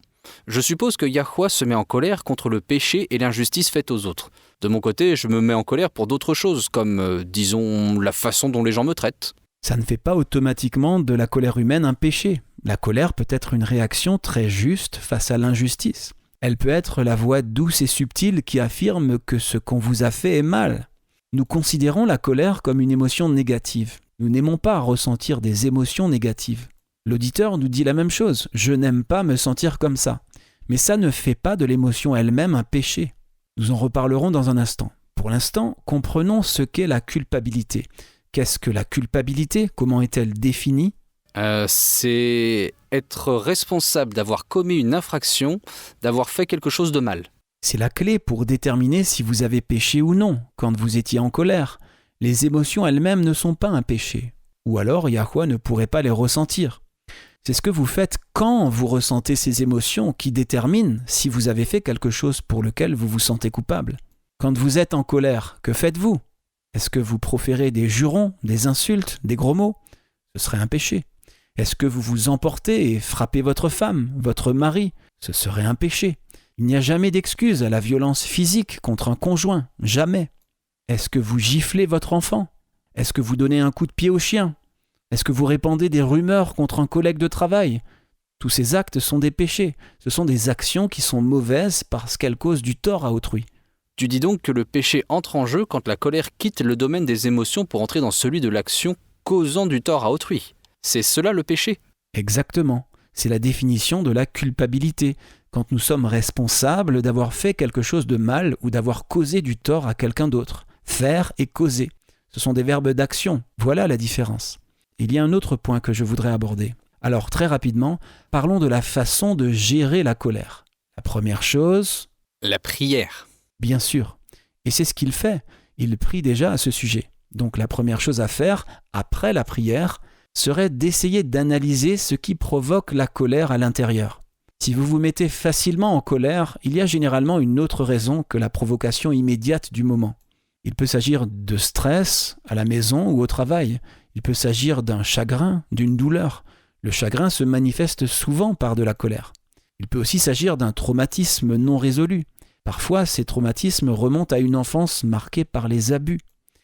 Je suppose que Yahweh se met en colère contre le péché et l'injustice faite aux autres. De mon côté, je me mets en colère pour d'autres choses, comme, disons, la façon dont les gens me traitent. Ça ne fait pas automatiquement de la colère humaine un péché. La colère peut être une réaction très juste face à l'injustice. Elle peut être la voix douce et subtile qui affirme que ce qu'on vous a fait est mal. Nous considérons la colère comme une émotion négative. Nous n'aimons pas ressentir des émotions négatives. L'auditeur nous dit la même chose. Je n'aime pas me sentir comme ça. Mais ça ne fait pas de l'émotion elle-même un péché. Nous en reparlerons dans un instant. Pour l'instant, comprenons ce qu'est la culpabilité. Qu'est-ce que la culpabilité ? Comment est-elle définie ? C'est être responsable d'avoir commis une infraction, d'avoir fait quelque chose de mal. C'est la clé pour déterminer si vous avez péché ou non, quand vous étiez en colère. Les émotions elles-mêmes ne sont pas un péché. Ou alors Yahweh ne pourrait pas les ressentir. C'est ce que vous faites quand vous ressentez ces émotions qui déterminent si vous avez fait quelque chose pour lequel vous vous sentez coupable. Quand vous êtes en colère, que faites-vous ? Est-ce que vous proférez des jurons, des insultes, des gros mots ? Ce serait un péché. Est-ce que vous vous emportez et frappez votre femme, votre mari ? Ce serait un péché. Il n'y a jamais d'excuse à la violence physique contre un conjoint, jamais. Est-ce que vous giflez votre enfant ? Est-ce que vous donnez un coup de pied au chien ? Est-ce que vous répandez des rumeurs contre un collègue de travail ? Tous ces actes sont des péchés. Ce sont des actions qui sont mauvaises parce qu'elles causent du tort à autrui. Tu dis donc que le péché entre en jeu quand la colère quitte le domaine des émotions pour entrer dans celui de l'action causant du tort à autrui. C'est cela le péché ? Exactement. C'est la définition de la culpabilité. Quand nous sommes responsables d'avoir fait quelque chose de mal ou d'avoir causé du tort à quelqu'un d'autre. Faire et causer. Ce sont des verbes d'action. Voilà la différence. Il y a un autre point que je voudrais aborder. Alors, très rapidement, parlons de la façon de gérer la colère. La première chose... La prière. Bien sûr. Et c'est ce qu'il fait. Il prie déjà à ce sujet. Donc la première chose à faire, après la prière, serait d'essayer d'analyser ce qui provoque la colère à l'intérieur. Si vous vous mettez facilement en colère, il y a généralement une autre raison que la provocation immédiate du moment. Il peut s'agir de stress à la maison ou au travail. Il peut s'agir d'un chagrin, d'une douleur. Le chagrin se manifeste souvent par de la colère. Il peut aussi s'agir d'un traumatisme non résolu. Parfois, ces traumatismes remontent à une enfance marquée par les abus.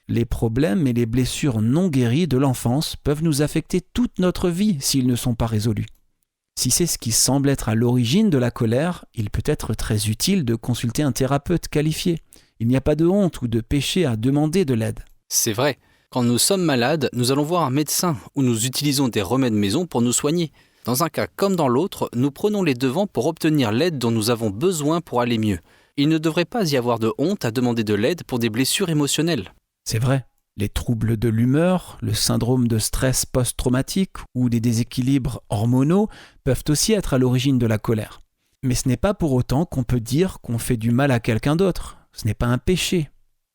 Les problèmes et les blessures non guéries de l'enfance peuvent nous affecter toute notre vie s'ils ne sont pas résolus. Si c'est ce qui semble être à l'origine de la colère, il peut être très utile de consulter un thérapeute qualifié. Il n'y a pas de honte ou de péché à demander de l'aide. C'est vrai, quand nous sommes malades, nous allons voir un médecin ou nous utilisons des remèdes maison pour nous soigner. Dans un cas comme dans l'autre, nous prenons les devants pour obtenir l'aide dont nous avons besoin pour aller mieux. Il ne devrait pas y avoir de honte à demander de l'aide pour des blessures émotionnelles. C'est vrai. Les troubles de l'humeur, le syndrome de stress post-traumatique ou des déséquilibres hormonaux peuvent aussi être à l'origine de la colère. Mais ce n'est pas pour autant qu'on peut dire qu'on fait du mal à quelqu'un d'autre. Ce n'est pas un péché.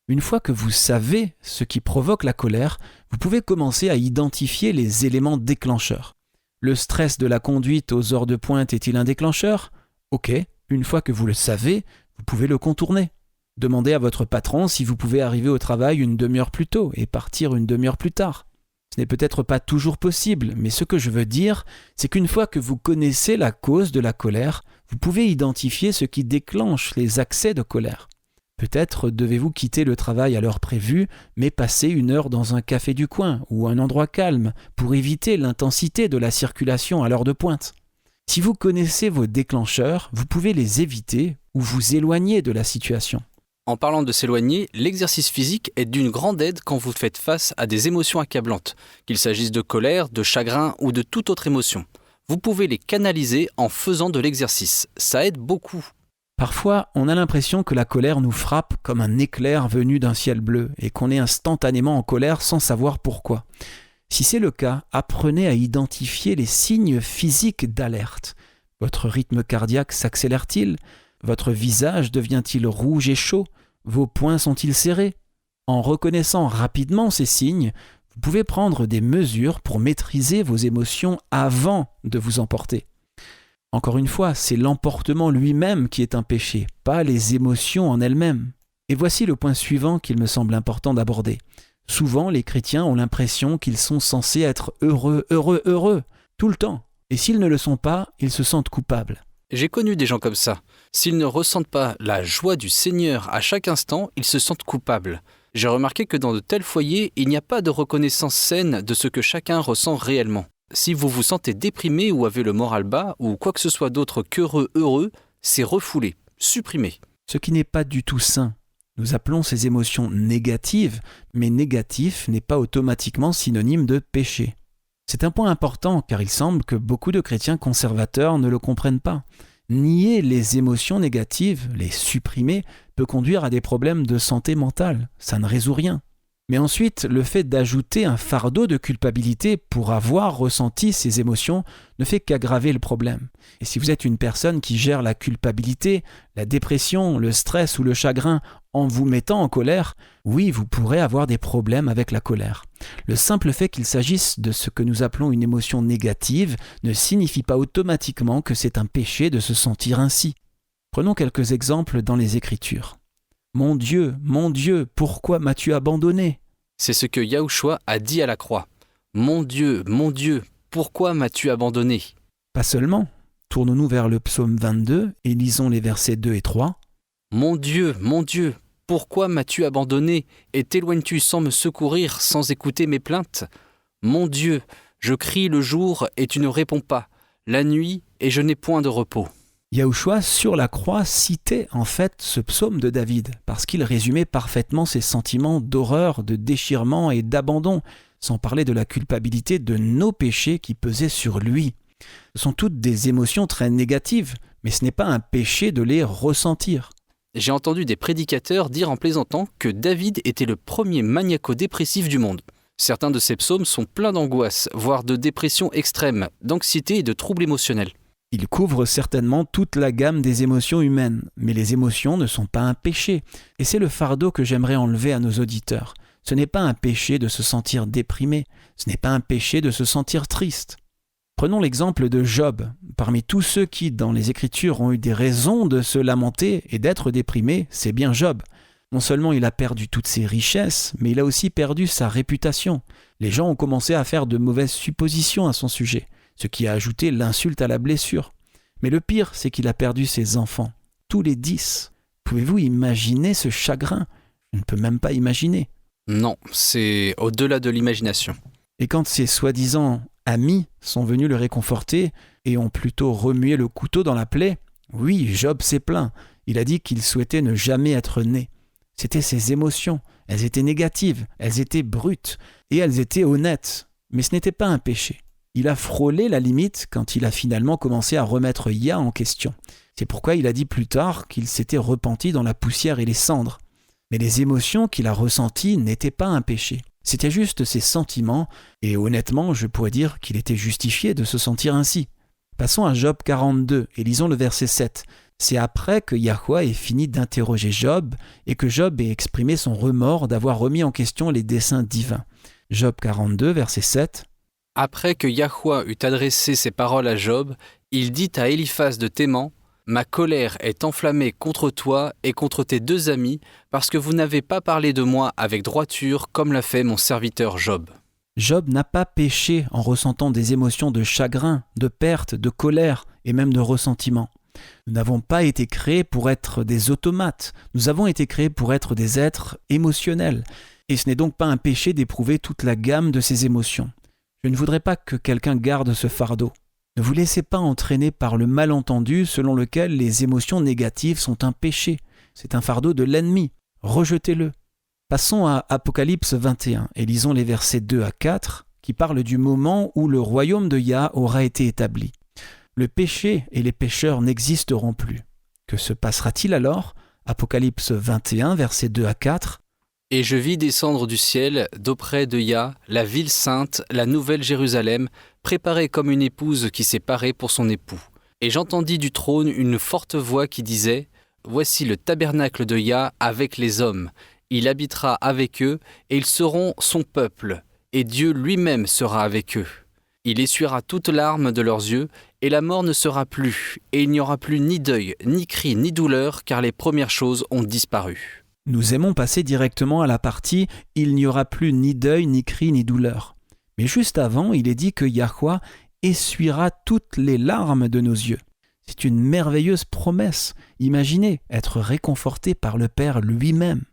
Une fois que vous savez ce qui provoque la colère, vous pouvez commencer à identifier les éléments déclencheurs. Le stress de la conduite aux heures de pointe est-il un déclencheur ? Ok, une fois que vous le savez, vous pouvez le contourner. Demandez à votre patron si vous pouvez arriver au travail une demi-heure plus tôt et partir une demi-heure plus tard. Ce n'est peut-être pas toujours possible, mais ce que je veux dire, c'est qu'une fois que vous connaissez la cause de la colère, vous pouvez identifier ce qui déclenche les accès de colère. Peut-être devez-vous quitter le travail à l'heure prévue, mais passer une heure dans un café du coin ou un endroit calme pour éviter l'intensité de la circulation à l'heure de pointe. Si vous connaissez vos déclencheurs, vous pouvez les éviter ou vous éloigner de la situation. En parlant de s'éloigner, l'exercice physique est d'une grande aide quand vous faites face à des émotions accablantes, qu'il s'agisse de colère, de chagrin ou de toute autre émotion. Vous pouvez les canaliser en faisant de l'exercice. Ça aide beaucoup. Parfois, on a l'impression que la colère nous frappe comme un éclair venu d'un ciel bleu et qu'on est instantanément en colère sans savoir pourquoi. Si c'est le cas, apprenez à identifier les signes physiques d'alerte. Votre rythme cardiaque s'accélère-t-il ? Votre visage devient-il rouge et chaud ? Vos poings sont-ils serrés ? En reconnaissant rapidement ces signes, vous pouvez prendre des mesures pour maîtriser vos émotions avant de vous emporter. Encore une fois, c'est l'emportement lui-même qui est un péché, pas les émotions en elles-mêmes. Et voici le point suivant qu'il me semble important d'aborder. Souvent, les chrétiens ont l'impression qu'ils sont censés être heureux, tout le temps. Et s'ils ne le sont pas, ils se sentent coupables. J'ai connu des gens comme ça. S'ils ne ressentent pas la joie du Seigneur à chaque instant, ils se sentent coupables. J'ai remarqué que dans de tels foyers, il n'y a pas de reconnaissance saine de ce que chacun ressent réellement. Si vous vous sentez déprimé ou avez le moral bas ou quoi que ce soit d'autre qu'heureux, c'est refoulé, supprimé. Ce qui n'est pas du tout sain. Nous appelons ces émotions négatives, mais négatif n'est pas automatiquement synonyme de péché. C'est un point important car il semble que beaucoup de chrétiens conservateurs ne le comprennent pas. Nier les émotions négatives, les supprimer, peut conduire à des problèmes de santé mentale. Ça ne résout rien. Mais ensuite, le fait d'ajouter un fardeau de culpabilité pour avoir ressenti ces émotions ne fait qu'aggraver le problème. Et si vous êtes une personne qui gère la culpabilité, la dépression, le stress ou le chagrin en vous mettant en colère, oui, vous pourrez avoir des problèmes avec la colère. Le simple fait qu'il s'agisse de ce que nous appelons une émotion négative ne signifie pas automatiquement que c'est un péché de se sentir ainsi. Prenons quelques exemples dans les Écritures. Mon Dieu, pourquoi m'as-tu abandonné ? C'est ce que Yahushua a dit à la croix. Mon Dieu, pourquoi m'as-tu abandonné ? Pas seulement. Tournons-nous vers le psaume 22 et lisons les versets 2 et 3. Mon Dieu, pourquoi m'as-tu abandonné et t'éloignes-tu sans me secourir, sans écouter mes plaintes ? Mon Dieu, je crie le jour et tu ne réponds pas, la nuit et je n'ai point de repos. Yahushua, sur la croix, citait en fait ce psaume de David, parce qu'il résumait parfaitement ses sentiments d'horreur, de déchirement et d'abandon, sans parler de la culpabilité de nos péchés qui pesaient sur lui. Ce sont toutes des émotions très négatives, mais ce n'est pas un péché de les ressentir. J'ai entendu des prédicateurs dire en plaisantant que David était le premier maniaco-dépressif du monde. Certains de ces psaumes sont pleins d'angoisse, voire de dépression extrême, d'anxiété et de troubles émotionnels. Il couvre certainement toute la gamme des émotions humaines, mais les émotions ne sont pas un péché. Et c'est le fardeau que j'aimerais enlever à nos auditeurs. Ce n'est pas un péché de se sentir déprimé, ce n'est pas un péché de se sentir triste. Prenons l'exemple de Job. Parmi tous ceux qui, dans les Écritures, ont eu des raisons de se lamenter et d'être déprimés, c'est bien Job. Non seulement il a perdu toutes ses richesses, mais il a aussi perdu sa réputation. Les gens ont commencé à faire de mauvaises suppositions à son sujet, ce qui a ajouté l'insulte à la blessure. Mais le pire, c'est qu'il a perdu ses enfants, tous les 10. Pouvez-vous imaginer ce chagrin ? Je ne peux même pas imaginer. Non, c'est au-delà de l'imagination. Et quand ses soi-disant amis sont venus le réconforter et ont plutôt remué le couteau dans la plaie, oui, Job s'est plaint. Il a dit qu'il souhaitait ne jamais être né. C'étaient ses émotions. Elles étaient négatives, elles étaient brutes et elles étaient honnêtes. Mais ce n'était pas un péché. Il a frôlé la limite quand il a finalement commencé à remettre Yah en question. C'est pourquoi il a dit plus tard qu'il s'était repenti dans la poussière et les cendres. Mais les émotions qu'il a ressenties n'étaient pas un péché. C'était juste ses sentiments, et honnêtement, je pourrais dire qu'il était justifié de se sentir ainsi. Passons à Job 42 et lisons le verset 7. C'est après que Yahweh ait fini d'interroger Job et que Job ait exprimé son remords d'avoir remis en question les desseins divins. Job 42, verset 7. Après que Yahweh eut adressé ces paroles à Job, il dit à Éliphaz de Théman, « Ma colère est enflammée contre toi et contre tes 2 amis, parce que vous n'avez pas parlé de moi avec droiture comme l'a fait mon serviteur Job. » Job n'a pas péché en ressentant des émotions de chagrin, de perte, de colère et même de ressentiment. Nous n'avons pas été créés pour être des automates, nous avons été créés pour être des êtres émotionnels. Et ce n'est donc pas un péché d'éprouver toute la gamme de ces émotions. Je ne voudrais pas que quelqu'un garde ce fardeau. Ne vous laissez pas entraîner par le malentendu selon lequel les émotions négatives sont un péché. C'est un fardeau de l'ennemi. Rejetez-le. Passons à Apocalypse 21 et lisons les versets 2 à 4 qui parlent du moment où le royaume de Yah aura été établi. Le péché et les pécheurs n'existeront plus. Que se passera-t-il alors ? Apocalypse 21, versets 2 à 4. « Et je vis descendre du ciel, d'auprès de Yah, la ville sainte, la nouvelle Jérusalem, préparée comme une épouse qui s'est parée pour son époux. Et j'entendis du trône une forte voix qui disait « Voici le tabernacle de Yah avec les hommes. Il habitera avec eux, et ils seront son peuple, et Dieu lui-même sera avec eux. Il essuiera toute larme de leurs yeux, et la mort ne sera plus, et il n'y aura plus ni deuil, ni cri, ni douleur, car les premières choses ont disparu. » Nous aimons passer directement à la partie « Il n'y aura plus ni deuil, ni cri, ni douleur ». Mais juste avant, il est dit que Yahweh essuiera toutes les larmes de nos yeux. C'est une merveilleuse promesse. Imaginez être réconforté par le Père lui-même.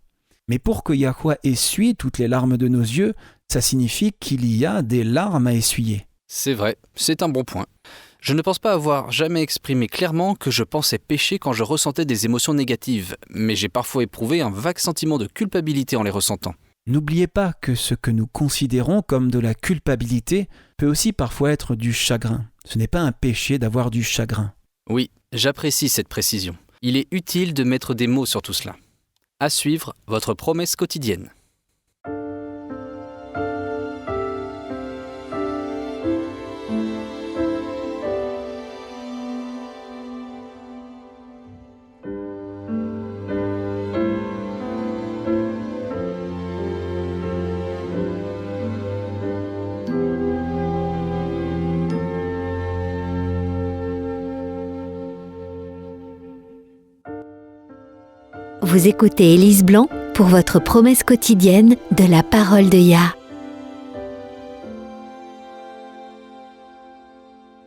Mais pour que Yahweh essuie toutes les larmes de nos yeux, ça signifie qu'il y a des larmes à essuyer. C'est vrai, c'est un bon point. Je ne pense pas avoir jamais exprimé clairement que je pensais pécher quand je ressentais des émotions négatives, mais j'ai parfois éprouvé un vague sentiment de culpabilité en les ressentant. N'oubliez pas que ce que nous considérons comme de la culpabilité peut aussi parfois être du chagrin. Ce n'est pas un péché d'avoir du chagrin. Oui, j'apprécie cette précision. Il est utile de mettre des mots sur tout cela. À suivre, votre promesse quotidienne. Vous écoutez Élise Blanc pour votre promesse quotidienne de la parole de Yah.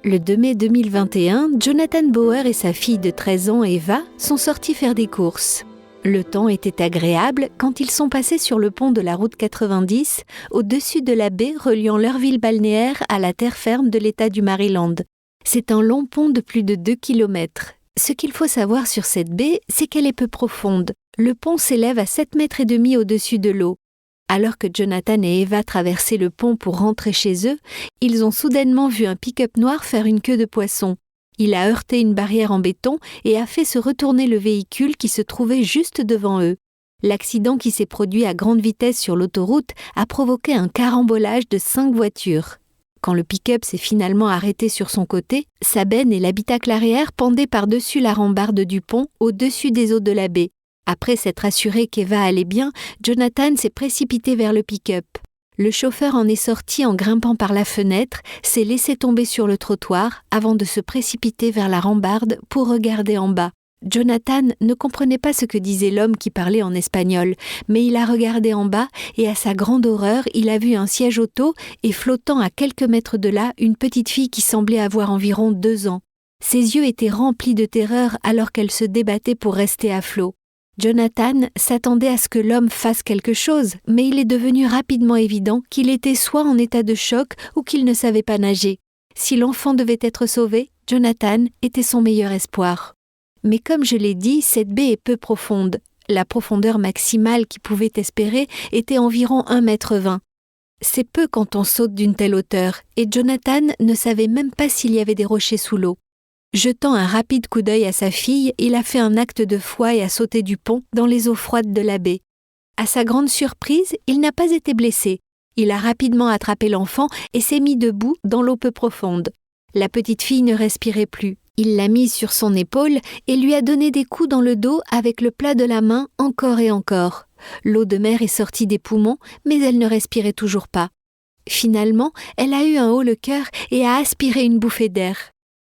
Le 2 mai 2021, Jonathan Bauer et sa fille de 13 ans, Eva, sont sortis faire des courses. Le temps était agréable quand ils sont passés sur le pont de la route 90, au-dessus de la baie reliant leur ville balnéaire à la terre ferme de l'État du Maryland. C'est un long pont de plus de 2 kilomètres. Ce qu'il faut savoir sur cette baie, c'est qu'elle est peu profonde. Le pont s'élève à 7,5 mètres au-dessus de l'eau. Alors que Jonathan et Eva traversaient le pont pour rentrer chez eux, ils ont soudainement vu un pick-up noir faire une queue de poisson. Il a heurté une barrière en béton et a fait se retourner le véhicule qui se trouvait juste devant eux. L'accident qui s'est produit à grande vitesse sur l'autoroute a provoqué un carambolage de 5 voitures. Quand le pick-up s'est finalement arrêté sur son côté, sa benne et l'habitacle arrière pendaient par-dessus la rambarde du pont, au-dessus des eaux de la baie. Après s'être assuré qu'Eva allait bien, Jonathan s'est précipité vers le pick-up. Le chauffeur en est sorti en grimpant par la fenêtre, s'est laissé tomber sur le trottoir avant de se précipiter vers la rambarde pour regarder en bas. Jonathan ne comprenait pas ce que disait l'homme qui parlait en espagnol, mais il a regardé en bas et à sa grande horreur, il a vu un siège auto et flottant à quelques mètres de là, une petite fille qui semblait avoir environ 2 ans. Ses yeux étaient remplis de terreur alors qu'elle se débattait pour rester à flot. Jonathan s'attendait à ce que l'homme fasse quelque chose, mais il est devenu rapidement évident qu'il était soit en état de choc ou qu'il ne savait pas nager. Si l'enfant devait être sauvé, Jonathan était son meilleur espoir. Mais comme je l'ai dit, cette baie est peu profonde. La profondeur maximale qu'il pouvait espérer était environ 1,20 m. C'est peu quand on saute d'une telle hauteur, et Jonathan ne savait même pas s'il y avait des rochers sous l'eau. Jetant un rapide coup d'œil à sa fille, il a fait un acte de foi et a sauté du pont dans les eaux froides de la baie. À sa grande surprise, il n'a pas été blessé. Il a rapidement attrapé l'enfant et s'est mis debout dans l'eau peu profonde. La petite fille ne respirait plus. Il l'a mise sur son épaule et lui a donné des coups dans le dos avec le plat de la main encore et encore. L'eau de mer est sortie des poumons, mais elle ne respirait toujours pas. Finalement, elle a eu un haut-le-cœur et a aspiré une bouffée d'air.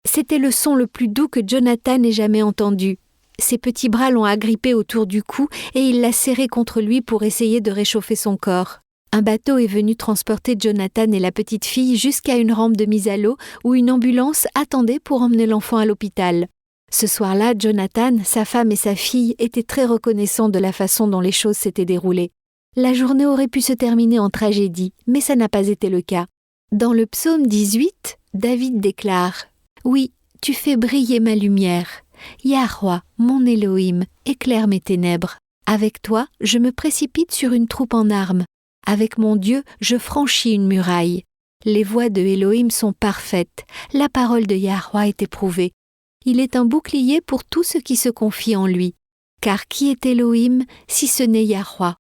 C'était le son le plus doux que Jonathan ait jamais entendu. Ses petits bras l'ont agrippé autour du cou et il l'a serré contre lui pour essayer de réchauffer son corps. Un bateau est venu transporter Jonathan et la petite fille jusqu'à une rampe de mise à l'eau où une ambulance attendait pour emmener l'enfant à l'hôpital. Ce soir-là, Jonathan, sa femme et sa fille étaient très reconnaissants de la façon dont les choses s'étaient déroulées. La journée aurait pu se terminer en tragédie, mais ça n'a pas été le cas. Dans le psaume 18, David déclare « Oui, tu fais briller ma lumière. Yahweh, mon Elohim, éclaire mes ténèbres. Avec toi, je me précipite sur une troupe en armes. Avec mon Dieu, je franchis une muraille. Les voies de Elohim sont parfaites. La parole de Yahweh est éprouvée. Il est un bouclier pour tous ceux qui se confient en lui. Car qui est Elohim si ce n'est Yahweh?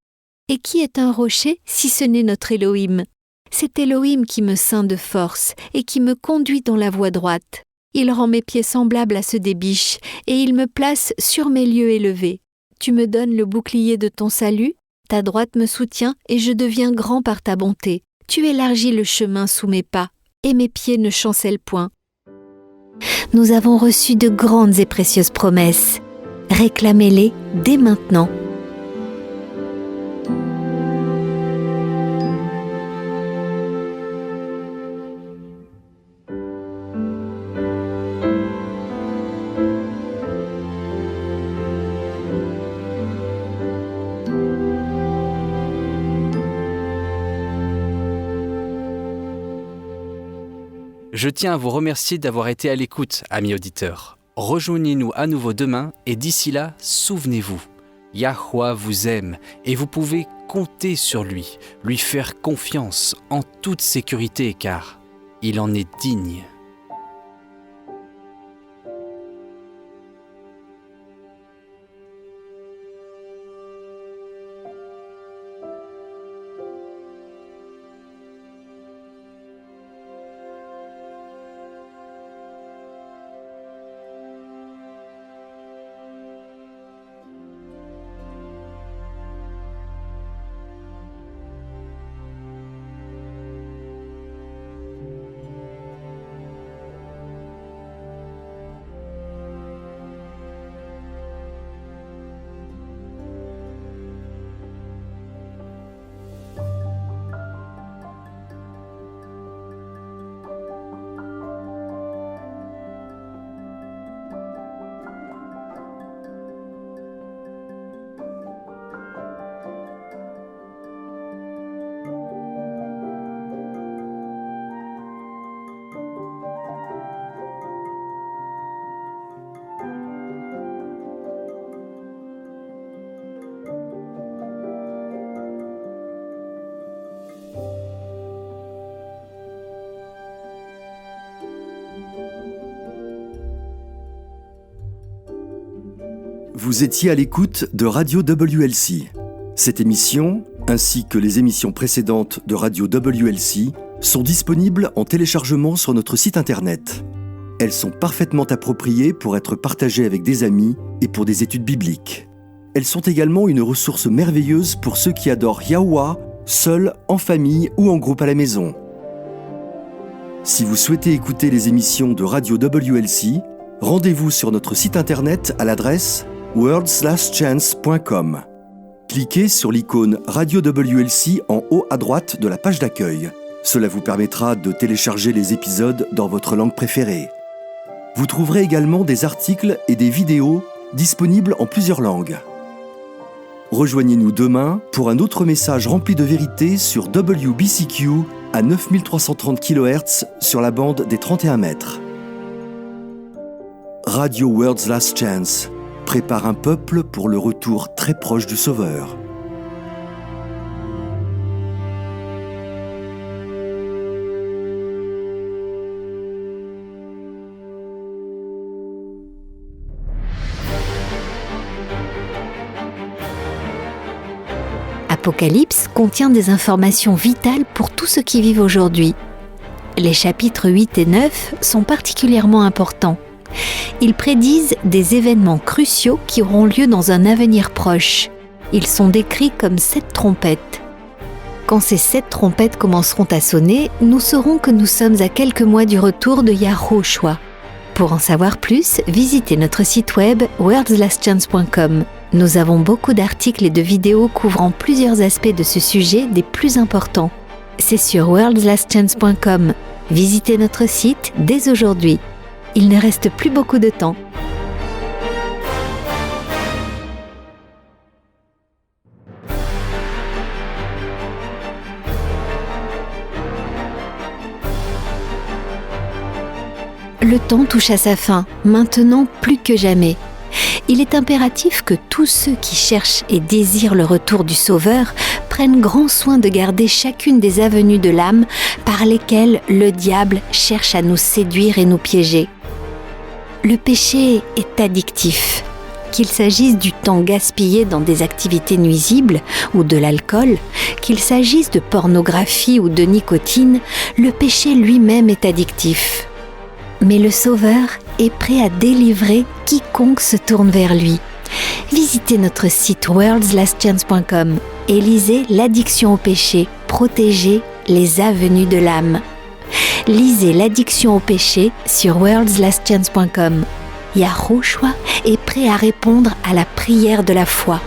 Et qui est un rocher si ce n'est notre Elohim? C'est Elohim qui me ceint de force et qui me conduit dans la voie droite. Il rend mes pieds semblables à ceux des biches et il me place sur mes lieux élevés. Tu me donnes le bouclier de ton salut. Ta droite me soutient et je deviens grand par ta bonté. Tu élargis le chemin sous mes pas et mes pieds ne chancellent point. Nous avons reçu de grandes et précieuses promesses. Réclamez-les dès maintenant. Je tiens à vous remercier d'avoir été à l'écoute, amis auditeurs. Rejoignez-nous à nouveau demain et d'ici là, souvenez-vous, Yahweh vous aime et vous pouvez compter sur lui faire confiance en toute sécurité car il en est digne. Vous étiez à l'écoute de Radio WLC. Cette émission, ainsi que les émissions précédentes de Radio WLC, sont disponibles en téléchargement sur notre site internet. Elles sont parfaitement appropriées pour être partagées avec des amis et pour des études bibliques. Elles sont également une ressource merveilleuse pour ceux qui adorent Yahweh seul, en famille ou en groupe à la maison. Si vous souhaitez écouter les émissions de Radio WLC, rendez-vous sur notre site internet à l'adresse worldslastchance.com. Cliquez sur l'icône Radio WLC en haut à droite de la page d'accueil. Cela vous permettra de télécharger les épisodes dans votre langue préférée. Vous trouverez également des articles et des vidéos disponibles en plusieurs langues. Rejoignez-nous demain pour un autre message rempli de vérité sur WBCQ à 9330 kHz sur la bande des 31 mètres. Radio World's Last Chance prépare un peuple pour le retour très proche du Sauveur. Apocalypse contient des informations vitales pour tous ceux qui vivent aujourd'hui. Les chapitres 8 et 9 sont particulièrement importants. Ils prédisent des événements cruciaux qui auront lieu dans un avenir proche. Ils sont décrits comme 7 trompettes. Quand ces 7 trompettes commenceront à sonner, nous saurons que nous sommes à quelques mois du retour de Yahushua. Pour en savoir plus, visitez notre site web worldslastchance.com. Nous avons beaucoup d'articles et de vidéos couvrant plusieurs aspects de ce sujet des plus importants. C'est sur worldslastchance.com. Visitez notre site dès aujourd'hui. Il ne reste plus beaucoup de temps. Le temps touche à sa fin, maintenant plus que jamais. Il est impératif que tous ceux qui cherchent et désirent le retour du Sauveur prennent grand soin de garder chacune des avenues de l'âme par lesquelles le diable cherche à nous séduire et nous piéger. Le péché est addictif. Qu'il s'agisse du temps gaspillé dans des activités nuisibles ou de l'alcool, qu'il s'agisse de pornographie ou de nicotine, le péché lui-même est addictif. Mais le Sauveur est prêt à délivrer quiconque se tourne vers lui. Visitez notre site worldslastchance.com et lisez l'addiction au péché, protéger les avenues de l'âme. Lisez l'addiction au péché sur worldslastchance.com. Yahushua est prêt à répondre à la prière de la foi.